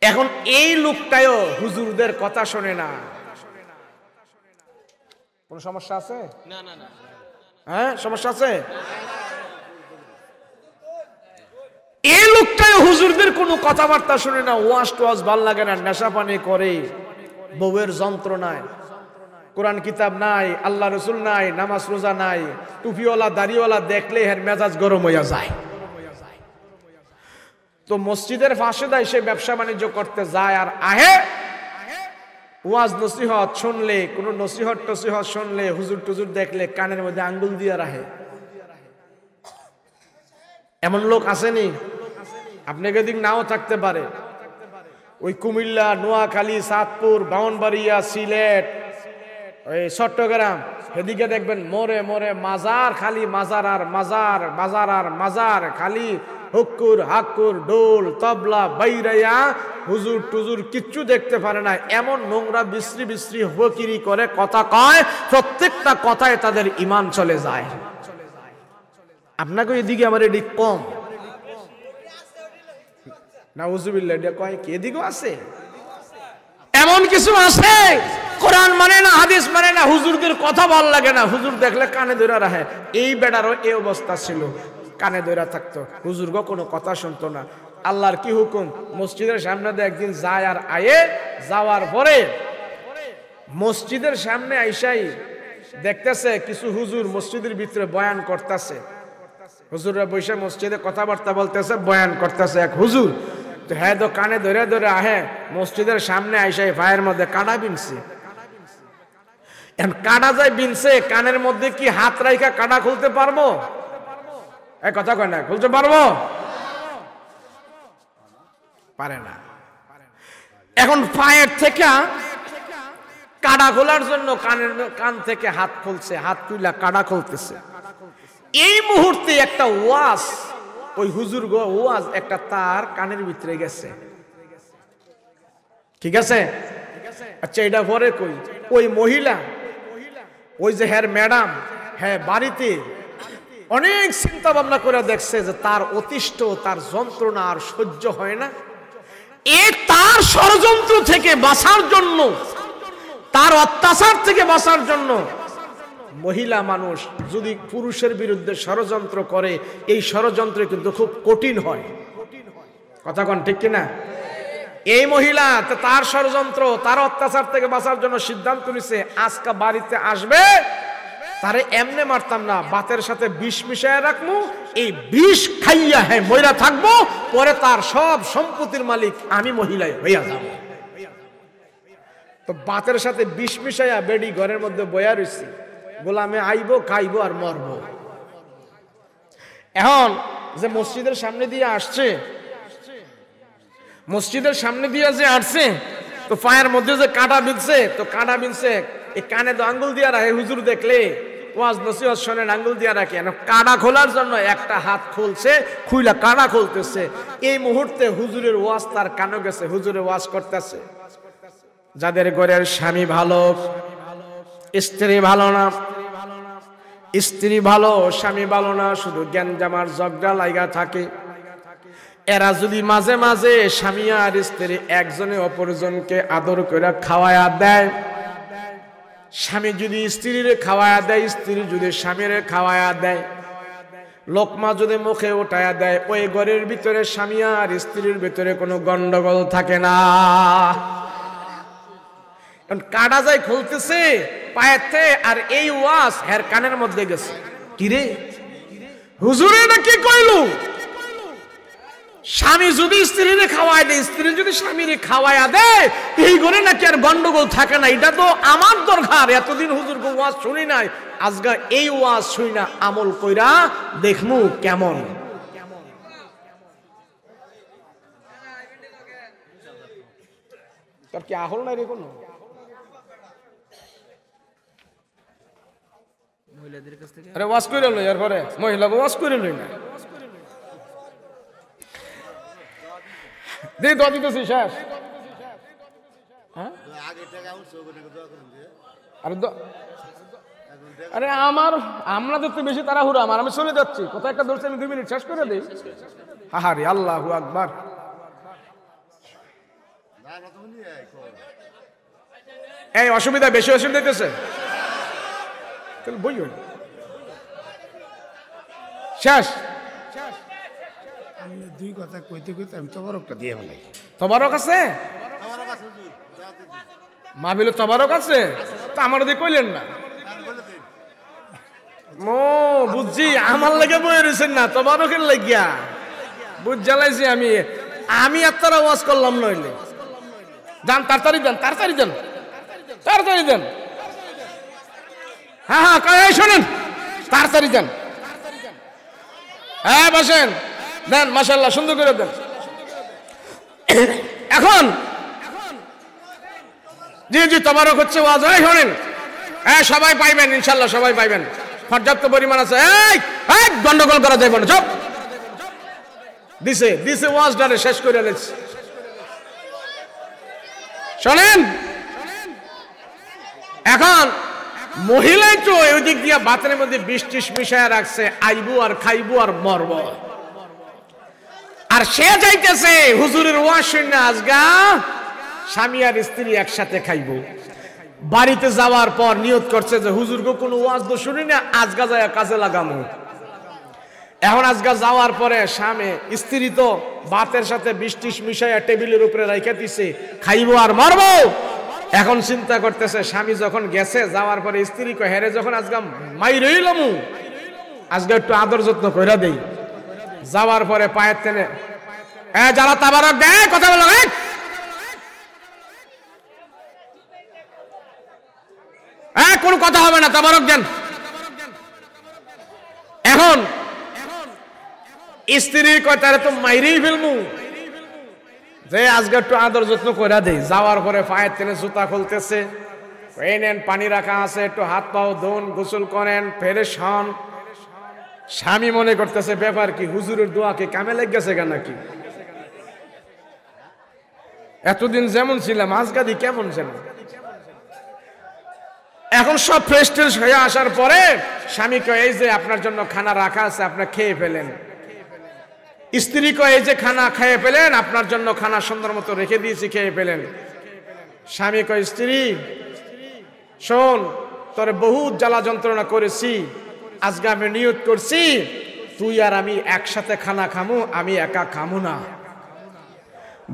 এখন এই লোকটাও হুজুরদের কথা শোনে না। কোন সমস্যা আছে? না না না। হ্যাঁ, সমস্যা আছে? এই লোকটাও হুজুরদের কোনো কথাবার্তা শুনে না, ওয়াজ টোয়াজ ভাল লাগে না, নেশা পানি করে, বউয়ের যন্ত্রণায়, কোরআন কিতাব নাই, আল্লাহ রসুল নাই, নামাজ রোজা নাই, টুপিওয়ালা দাড়িওয়ালা দেখলে এর মেজাজ গরম হইয়া যায়। তো মসজিদের পাশে দেয়, সে ব্যবসা বাণিজ্য করতে যায়, আর আহে ওয়াজ নসিহত শুনলে, কোন নসিহত টসিহত শুনলে, হুজুর টুজুর দেখলে কানের মধ্যে আঙ্গুল দিয়ে রাখে। এমন লোক আসেনি? আপনাকে দিক নাও থাকতে পারে। ওই কুমিল্লা, নোয়াখালী, চাঁদপুর, ব্রাহ্মণবাড়িয়া, সিলেট, ওই চট্টগ্রাম, এদিকে দেখবেন মোরে মোরে মাজার, খালি মাজার আর মাজার, বাজার আর মাজার, খালি হুক্কুর হাক্কুর, ডোল তবলা বাইরাইয়া, হুজুর টুজুর কিচ্ছু দেখতে পারে না। এমন নোংরা বিশ্রী বিশ্রী হকিরি করে কথা কয়, প্রত্যেকটা কথায় তাদের ঈমান চলে যায়। আপনাকে এদিকে আমার এদিক কম না, হুজুবিল্লাহ, এটা কয় কি এদিকেও আছে? এমন কিছু আছে, কোরআন মানে না, হাদিস মানে না, হুজুরদের কথা ভালো লাগে না, হুজুর দেখলে কানে ধরে রাখে। এই বেটারও এই অবস্থা ছিল, কানে ধরে থাকতো, হুজুরগো কোনো কথা শুনতো না। আল্লাহর কি হুকুম, মসজিদের সামনে দিয়ে একদিন যায়, আর আয়ে যাওয়ার পরে মসজিদের সামনে আইসাই দেখতেছে কিছু হুজুর মসজিদের ভিতরে বয়ান করতেছে। হুজুররা বসে মসজিদে কথাবার্তা বলতেছে, বয়ান করতেছে। এক হুজুর তো হ্যাঁ তো কানে ধরে ধরে আহে মসজিদের সামনে আইসাই পায়ের মধ্যে কাঁটা বিনছে। কাঁটা যায় বিনছে, কানের মধ্যে কি হাত রাইখা কাঁটা খুলতে পারবো? এক কথা কয় না, খুলতে পারবো? পারে না। এখন পায়ের থেকে কাঁটা খোলার জন্য কান থেকে হাত খুলছে, হাত তুইলা কাঁটা খুলতেছে। এই মুহূর্তে একটা ওয়াজ ওই হুজুর গো ওয়াজ একটা তার কানের ভিতরে গেছে, ঠিক আছে? আচ্ছা এটা পরে কই, ওই মহিলা ওই যে হ্যার ম্যাডাম, হ্যাঁ বাড়িতে অনেক চিন্তা ভাবনা করে দেখছে যে তার অতিষ্ঠ, তার যন্ত্রণা আর সহ্য হয় না। তার ষড়যন্ত্র থেকে বাঁচার জন্য, তার অত্যাচার থেকে বাঁচার জন্য মহিলা মানুষ যদি পুরুষের বিরুদ্ধে ষড়যন্ত্র করে, এই ষড়যন্ত্র কিন্তু খুব কঠিন হয়। কথা কোন ঠিক কিনা? এই মহিলা তার ষড়যন্ত্র, তার অত্যাচার থেকে বাঁচার জন্য সিদ্ধান্ত নিছে আজকে বাড়িতে আসবে, তারে এমনে মারতাম না, বাতের সাথে বিষ মিশায় রাখবো, এই বিষ খাইয়া হ্যাঁ মহিলা থাকবো, পরে তার সব সম্পত্তির মালিক আমি মহিলাই হইয়া যাব। তো বাতের সাথে বিষ মিশাইয়া বেডি ঘরের মধ্যে বয়া রইছি, গোলামে আইবো, খাইবো আর মরবো। এখন যে মসজিদের সামনে দিয়ে আসছে, মসজিদের সামনে দিয়ে যে আসছে, তো পায়ের মধ্যে যে কাঁটা বিঁধছে, তো কাঁটা বিঁধছে এই কানে তো আঙ্গুল দিয়া রাখে, হুজুর দেখলে ওয়াজ নসিহত শোনেন আঙ্গুল দিয়া রাখে, কাঁটা খোলার জন্য একটা হাত খুলছে, খুইলা কাঁটা খুলতেছে। এই মুহূর্তে হুজুরের ওয়াজ তার কানে গেছে, হুজুরের ওয়াজ করতেছে যাদের ঘরের স্বামী ভালো, স্ত্রী ভালো না, স্ত্রী ভালো স্বামী ভালো না, শুধু জ্ঞান জামার ঝগড়া লাগা থাকে, এরা যদি মাঝে মাঝে স্বামী আর স্ত্রী একজনে অপরজনকে আদর করে খাওয়ায়া দেয়, স্বামী যদি স্ত্রীরে খাওয়ায়া দেয়, স্ত্রী যদি স্বামীরে খাওয়ায়া দেয়, লোকমা যদি মুখে উঠায়া দেয়, ওই ঘরের ভিতরে স্বামী আর স্ত্রীর ভিতরে কোনো গন্ডগোল থাকে না। কাটা যায় খুলতেছে পায়েতে, আর এই ওয়াজ হের কানের মধ্যে গেছে। কিরে হুজুরে না কি কইলো, স্বামী যদি স্ত্রীরে খাওয়ায় দেয়, স্ত্রী যদি স্বামীরে খাওয়ায়া দেয়, এই ঘরে নাকি আর গন্ডগোল থাকে না। এটা তো আমার দরকার, এতদিন হুজুর ওয়াজ শুনি নাই, আজকে এই ওয়াজ শুনি না, আমল কইরা দেখমু কেমন। তোর কি আহল নাই রে কোনো? আরে ওয়াজ করে লই, এরপরে মহিলাকে ওয়াজ করে লই না, দে দোয়া দিতেছি শেষ। আরে আমার আপনাদের তো বেশি তাড়াহুড়া, আমার আমি চলে যাচ্ছি, কোথায় একটা ধরছি আমি 2 মিনিট শেষ করে দিই। আহারে আল্লাহু আকবার। এই অসুবিধা বেশি অসুবিধা হইতেছে, তাহলে বই হই শেষ। দুই কথা কইতে কইতে আমি তবারকটা দিয়ে ফেলাই। তবারক আছে মাহফিলে, তবারক আছে তা আমার দিয়ে কইলেন না। ও বুঝছি, আমার লাগে বই রয়েছেন না, তবারকের লাগিয়া বুঝ জ্বালাইছি আমি। আমি আপনারা ওয়াজ করলাম নইলে, যান তাড়াতাড়ি দেন, তাড়াতাড়ি দেন, তাড়াতাড়ি দেন। হ্যাঁ হ্যাঁ এই শোনেন, তাড়াতাড়ি দেন। হ্যাঁ বসেন, দেন মাশাআল্লাহ সুন্দর করে দেন। এখন জি জি তবারক হচ্ছে ওয়াজ, এই শোনেন, হ্যাঁ সবাই পাইবেন ইনশাআল্লাহ, সবাই পাইবেন, পর্যাপ্ত পরিমাণ আছে। এই গন্ডগোল করা যাবে না, চুপ। দিছে দিছে ওয়াজটারে শেষ করে দিচ্ছে। শোনেন, এখন মহিলাই তো ওই দিক দিয়ে বাতের মধ্যে বিষ টিষ মিশায় রাখছে, আইবো আর খাইবো আর মরবো, আর সে যাইতেছে হুজুরের ওয়াজ শুনে আজগা স্বামী আর স্ত্রী একসাথে খাইবো। বাড়িতে যাওয়ার পর নিয়ত করছে যে হুজুরকে কোনো ওয়াজ তো শুনি না, আজগা যায় কাজে লাগামো। এখন আজগা যাওয়ার পরে স্বামী স্ত্রী তো ভাতের সাথে বিষ টিষ মিশাইয়া টেবিলের উপরে রাইখা দিছে, খাইবো আর মরবো। এখন চিন্তা করতেছে, স্বামী যখন গেছে, যাওয়ার পরে স্ত্রী কয় হেরে যখন আজগা মাই রইলাম, আজকে একটু আদর যত্ন কইরা দেই। যাওয়ার পরে পায়ের টেনে যারা তাবারক দেয় কথা বলো, কোনো কথা হবে না, তাবারক দেন। এখন স্ত্রীর কথারে তো মাইরেই ফেলমু, যে আজকে একটু আদর যত্ন কইরা দেই। যাওয়ার পরে পায়ের টেনে জুতা খুলতেছে, এই নেন পানি রাখা আছে, একটু হাত পাও ধুন, গোসল করেন, ফ্রেশ হন। স্বামী মনে করতেছে ব্যাপার কি, হুজুরের দোয়া কি কামে লেগেছে কেন নাকি? এতদিন যেমন ছিলাম আজকাদি কেমন ছিল। এখন সব ফ্রেশ ট্রেশ হয়ে আসার পরে স্বামী কয় এই যে আপনার জন্য খানা রাখা আছে, আপনি খেয়ে ফেলেন। স্ত্রী কয় এই যে খানা খেয়ে ফেলেন, আপনার জন্য খানা সুন্দর মতো রেখে দিয়েছি, খেয়ে ফেলেন। স্বামী কয় স্ত্রী শোন, তোরে বহুত জ্বালা যন্ত্রণা করেছি, আজকে আমি নিয়ত করছি তুই আর আমি একসাথে খানা খামু, আমি একা খামু না।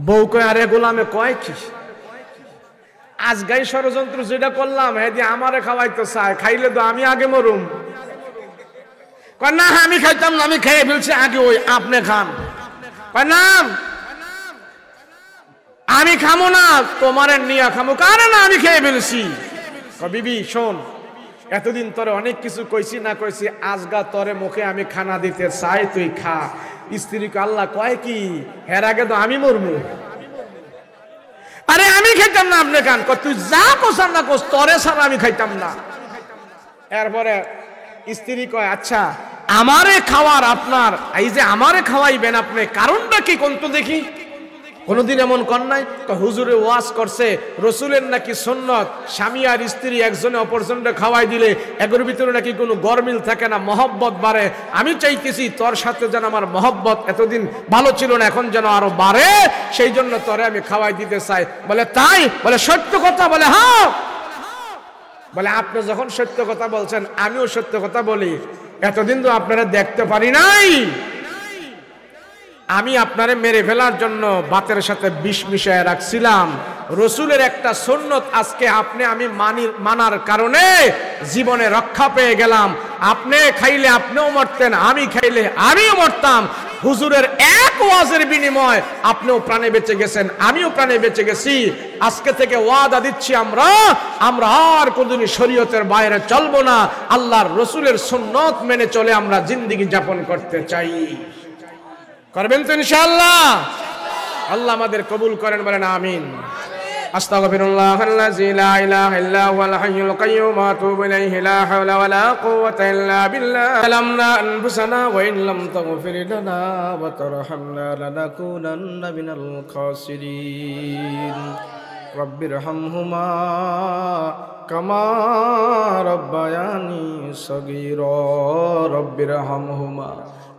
বউ কয় আরে গোলামে কয় কি, আজগাই ষড়যন্ত্র যেটা করলাম হেদি আমারে খাওয়াইতে চায়, খাইলে তো আমি আগে মরুম। কয় না আমি খাইতাম না, আমি খেয়ে ফেলছি আগে, ওই আপনি খান। কয় না আমি খামো না, তোমার নিয়া খামো। কারণ না আমি খেয়ে ফেলছি। কয় বিবি শোন, এতদিন তোরে অনেক কিছু কইছি না কইছি, আজগা তোরে মুখে আমি খানা দিতে চাই, তুই খা। স্ত্রীকে আল্লাহ কয় কি, এর আগে তো আমি মরমু। আরে আমি খাইতাম না, আপনি খান। তুই যা কোসার না কোস, তরে ছাড়া আমি খাইতাম না। এরপরে স্ত্রী কয় আচ্ছা আমারে খাওয়ার আপনার, এই যে আমারে খাওয়াইবেন আপনি, কারণটা কি কোন তো দেখি। কোনদিন এমন কর নাই? হুজুরে ওয়াজ করছে রসুলের নাকি সুন্নত, স্বামী আর স্ত্রী একজনে অপরজনকে খাওয়াই দিলে এগুর ভিতরে নাকি কোনো গরমিল থাকে না, মহব্বত বাড়ে। আমি চাইতেছি তোর সাথে যেন আমার মহব্বত এতদিন ভালো ছিল না, এখন যেন আরো বাড়ে, সেই জন্য তোরে আমি খাওয়াই দিতে চাই। বলে তাই? বলে সত্য কথা? বলে হ্যাঁ। বলে আপনি যখন সত্য কথা বলছেন আমিও সত্য কথা বলি, এতদিন তো আপনারা দেখতে পারি নাই, আমি আপনারে মেরে ফেলার জন্য ভাতের সাথে বিষ মিশায় রাখছিলাম। রসুলের একটা সুন্নত আজকে আপনি আমি মানার কারণে জীবনে রক্ষা পেয়ে গেলাম। আপনি খাইলে আপনিও মরতেন, আমি খাইলে আমিও মরতাম। হুজুরের এক ওয়াজের বিনিময় আপনিও প্রাণে বেঁচে গেছেন, আমিও প্রাণে বেঁচে গেছি। আজকে থেকে ওয়াদা দিচ্ছি আমরা আর কোনদিন শরীয়তের বাইরে চলবো না, আল্লাহর রসুলের সুন্নত মেনে চলে আমরা জিন্দেগি যাপন করতে চাই। করবেন তো ইনশাআল্লাহ? আল্লাহ আমাদের কবুল করেন, বলেন আমিন। আস্তাগফিরুল্লাহাল্লাযী লা ইলাহা ইল্লা হুয়াল হাইয়ুল কাইয়্যুম ওয়া আতুবু ইলাইহি লা হাওলা ওয়া লা কুওয়াতা ইল্লা বিল্লাহ। যালামনা আনফুসানা ওয়া ইন লাম তাগফির লানা ওয়া তারহামনা লানাকুনান্না মিনাল খাসিরিন। রাব্বিরহামহুমা কামা রাব্বায়ানি সগীরা। রাব্বিরহামহুমা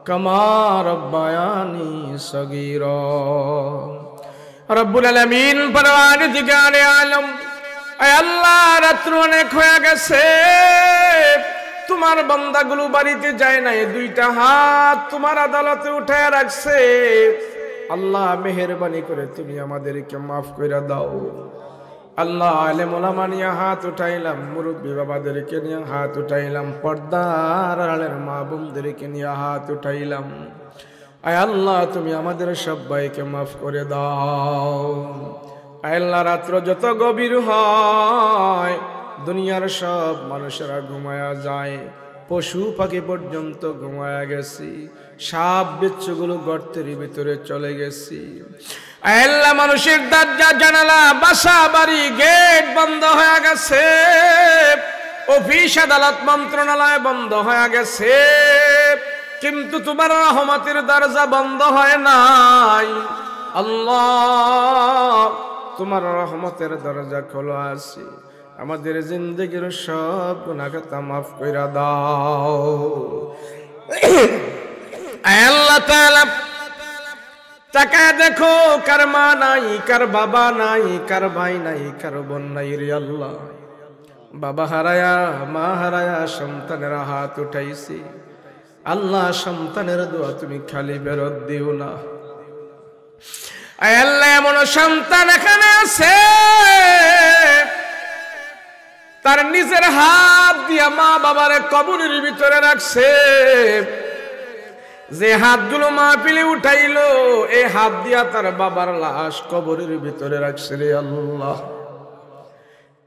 কামা রাব্বায়ানি সগীরা। রব্বুল আলামিন পরওয়ারদিগারে আলম, আয় আল্লাহ রাত্র অনেক হয়ে গেছে, তোমার বান্দাগুলো বাড়িতে যায় না, দুইটা হাত তোমার আদালতে উঠায় রাখছে। আল্লাহ মেহেরবানি করে তুমি আমাদেরকে মাফ করে দাও। আল্লাহ আলেম ওলামা নিয়ে হাত উঠাইলাম, মুরব্বী বাবাদেরকে নিয়ে হাত উঠাইলাম, পর্দার আড়ালের মা বোনদেরকে নিয়ে হাত উঠাইলাম। আয় আল্লাহ তুমি আমাদের সবাইকে মাফ করে দাও। আয় আল্লাহ রাত্র যত গভীর হয় দুনিয়ার সব মানুষেরা ঘুমায়া যায়, পশু পাখি পর্যন্ত ঘুমায়া গেছি, সাপ বিচ্ছুগুলো গর্তের ভিতরে চলে গেছি। আয় আল্লাহ মানুষের দরজা জানালা বাসা বাড়ি গেট বন্ধ হয়ে গেছে, অফিস আদালত মন্ত্রণালয় বন্ধ হয়ে গেছে, কিন্তু তোমার রহমতের দরজা বন্ধ হয় নাই। আল্লাহ তোমার রহমতের দরজা খোলা আছে, আমাদের জিন্দেগির সব গুনাহ খাতা মাফ কইরা দাও। আল্লাহ তাআলা তাকায় দেখো, কার মা নাই, কার বাবা নাই, কার ভাই নাই, কার বোন নাই রে আল্লাহ। বাবা হারায়া মা হারায়া সন্তানেরা হাত উঠাইছি, আল্লাহ সন্তানের দোয়া তুমি খালি ফেরত দিও না। আয় আল্লাহ এমন সন্তান এখানে আছে তার নিজের হাত দিয়া মা বাবারে কবরের ভিতরে রাখছে, যে হাতগুলো মাহফিলে উঠাইলো এই হাত দিয়া তার বাবার লাশ কবরের ভিতরে রাখছে রে আল্লাহ।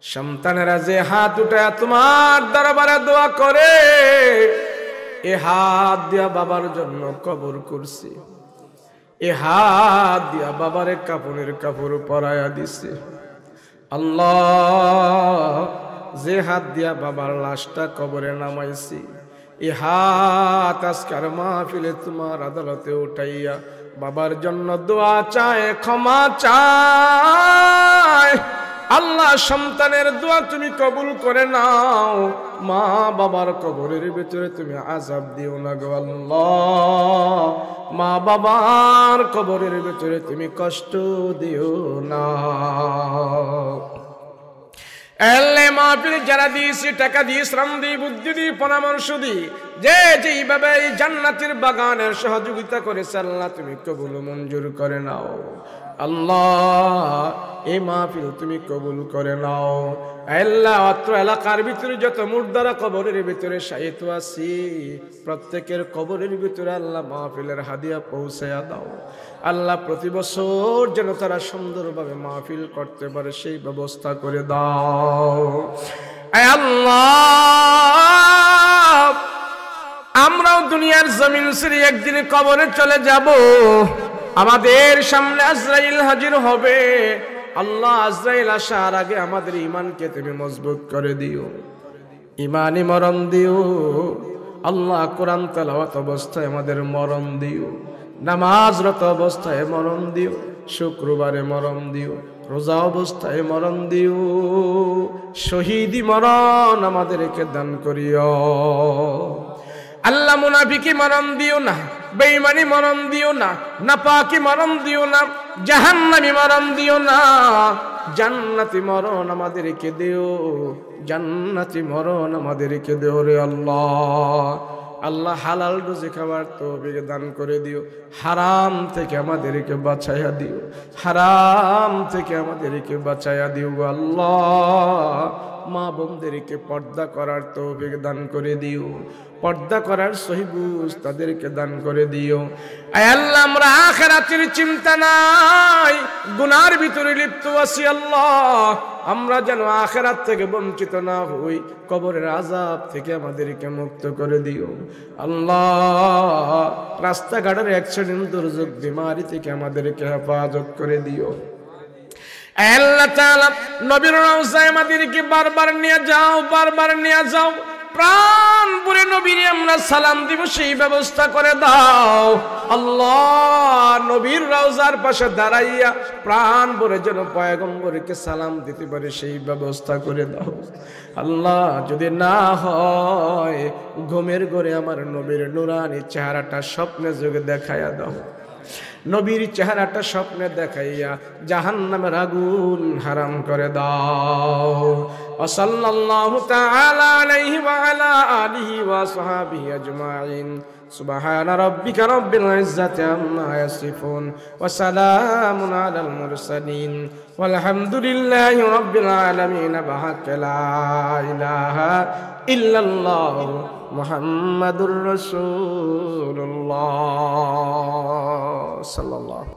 সন্তানেরা যে হাত উঠায় তোমার দরবারে দোয়া করে, এ হাত দিয়া বাবার জন্য কবর করছি, এ হাত দিয়া বাবারে কাপড়ের কাপড় পরায়া দিছে। আল্লাহ যে হাত দিয়া বাবার লাশটা কবরে নামাইছি, এই হাত আজকের মাহফিলে তোমার আদালতে উঠাইয়া বাবার জন্য দোয়া চায়, ক্ষমা চায়। আল্লাহ সন্তানের দোয়া তুমি কবুল করে নাও, মা বাবার কবরের ভিতরে তুমি আযাব দিও না গো আল্লাহ, মা বাবার কবরের ভিতরে তুমি কষ্ট দিও না। মাহফিলে যারা দিয়েছি, টাকা দিয়ে, শ্রম দিয়ে, বুদ্ধি দিয়ে, পরামর্শ দিয়ে, যে যেইভাবে এই জান্নাতের বাগানের সহযোগিতা করেছে আল্লাহ তুমি কবুল মঞ্জুর করে নাও। আল্লাহ এই মাহফিল তুমি কবুল করে নাও। আল্লাহ অত্র এলাকার ভিতরে যত মুর্দারা কবরের ভিতরে শায়িত আছি, প্রত্যেকের কবরের ভিতরে আল্লাহ মাহফিলের হাদিয়া পৌঁছায়া দাও। আল্লাহ প্রতি বছর যেন তারা সুন্দরভাবে মাহফিল করতে পারে সেই ব্যবস্থা করে দাও। আল্লাহ আমরাও দুনিয়ার জমিন ছেড়ে একদিন কবরে চলে যাব, আমাদের সামনে আজরাইল হাজির হবে। আল্লাহ আজরাইল আসার আগে আমাদের ঈমানকে তুমি মজবুত করে দিও, ঈমানি মরণ দিও। আল্লাহ কোরআন তেলাওয়াত অবস্থায় আমাদের মরণ দিও, নামাজরত অবস্থায় মরণ দিও, শুক্রবারে মরণ দিও, রোজা অবস্থায় মরণ দিও, শহীদি মরণ আমাদেরকে দান করিও। আল্লাহ মুনাফিকি মরণ দিও না, বেঈমানি মরণ দিও না, নাপাকি মরণ দিও না, জাহান্নামী মরণ দিও না, জান্নাতি মরণ আমাদেরকে দিও, জান্নাতি মরণ আমাদেরকে দিও রে আল্লাহ। আল্লাহ হালাল রুজি খাবার তৌফিক দান করে দিও, হারাম থেকে আমাদেরকে বাঁচাইয়া দিও, হারাম থেকে আমাদেরকে বাঁচাইয়া দিও আল্লাহ। মা বোনদেরকে পর্দা করার তৌফিক দান করে দিও, পর্দা করার সহি বুঝ তাদেরকে দান করে দিও। আয় আল্লাহ আমরা আখিরাতের চিন্তা নাই, গুনার ভিতরে লিপ্ত আছি আল্লাহ, আমরা যেন আখিরাত থেকে বঞ্চিত না হই, কবরের আযাব থেকে আমাদেরকে মুক্ত করে দিও আল্লাহ। রাস্তাঘাটের অ্যাক্সিডেন্ট, দুর্যোগ, বিমারি থেকে আমাদেরকে হেফাজত করে দিও। আল্লাহ তাআলা নবীর রওজায় আমাদেরকে বারবার নিয়ে যাও, বারবার নিয়ে যাও, প্রাণ ভরে নবীরে আমরা সালাম দিব সেই ব্যবস্থা করে দাও আল্লাহ। নবীর রওজার পাশে দাঁড়াইয়া প্রাণ ভরে যেন পয়গম্বরকে সালাম দিতে পারে সেই ব্যবস্থা করে দাও আল্লাহ। যদি না হয় ঘুমের ঘরে আমার নবীর নুরানি চেহারাটা স্বপ্নে যোগে দেখাইয়া দাও, নবীর চেহারাটা স্বপ্নে দেখাইয়া জাহান্নামের আগুন হারাম করে দাও। সাল্লাল্লাহু তাআলা আলাইহি ওয়া আলা আলিহি ওয়া সাহবিহি আজমাইন। সুবহান রাব্বিকা রাব্বিল ইজ্জাতি আম্মা ইয়াসিফুন ওয়া সালামুন আলাল মুরসালিন ওয়ালহামদুলিল্লাহি রাব্বিল আলামিন। বিহাক্কি লা ইলাহা ইল্লাল্লাহ মুহাম্মাদুর রাসূলুল্লাহ সাল্লাল্লাহু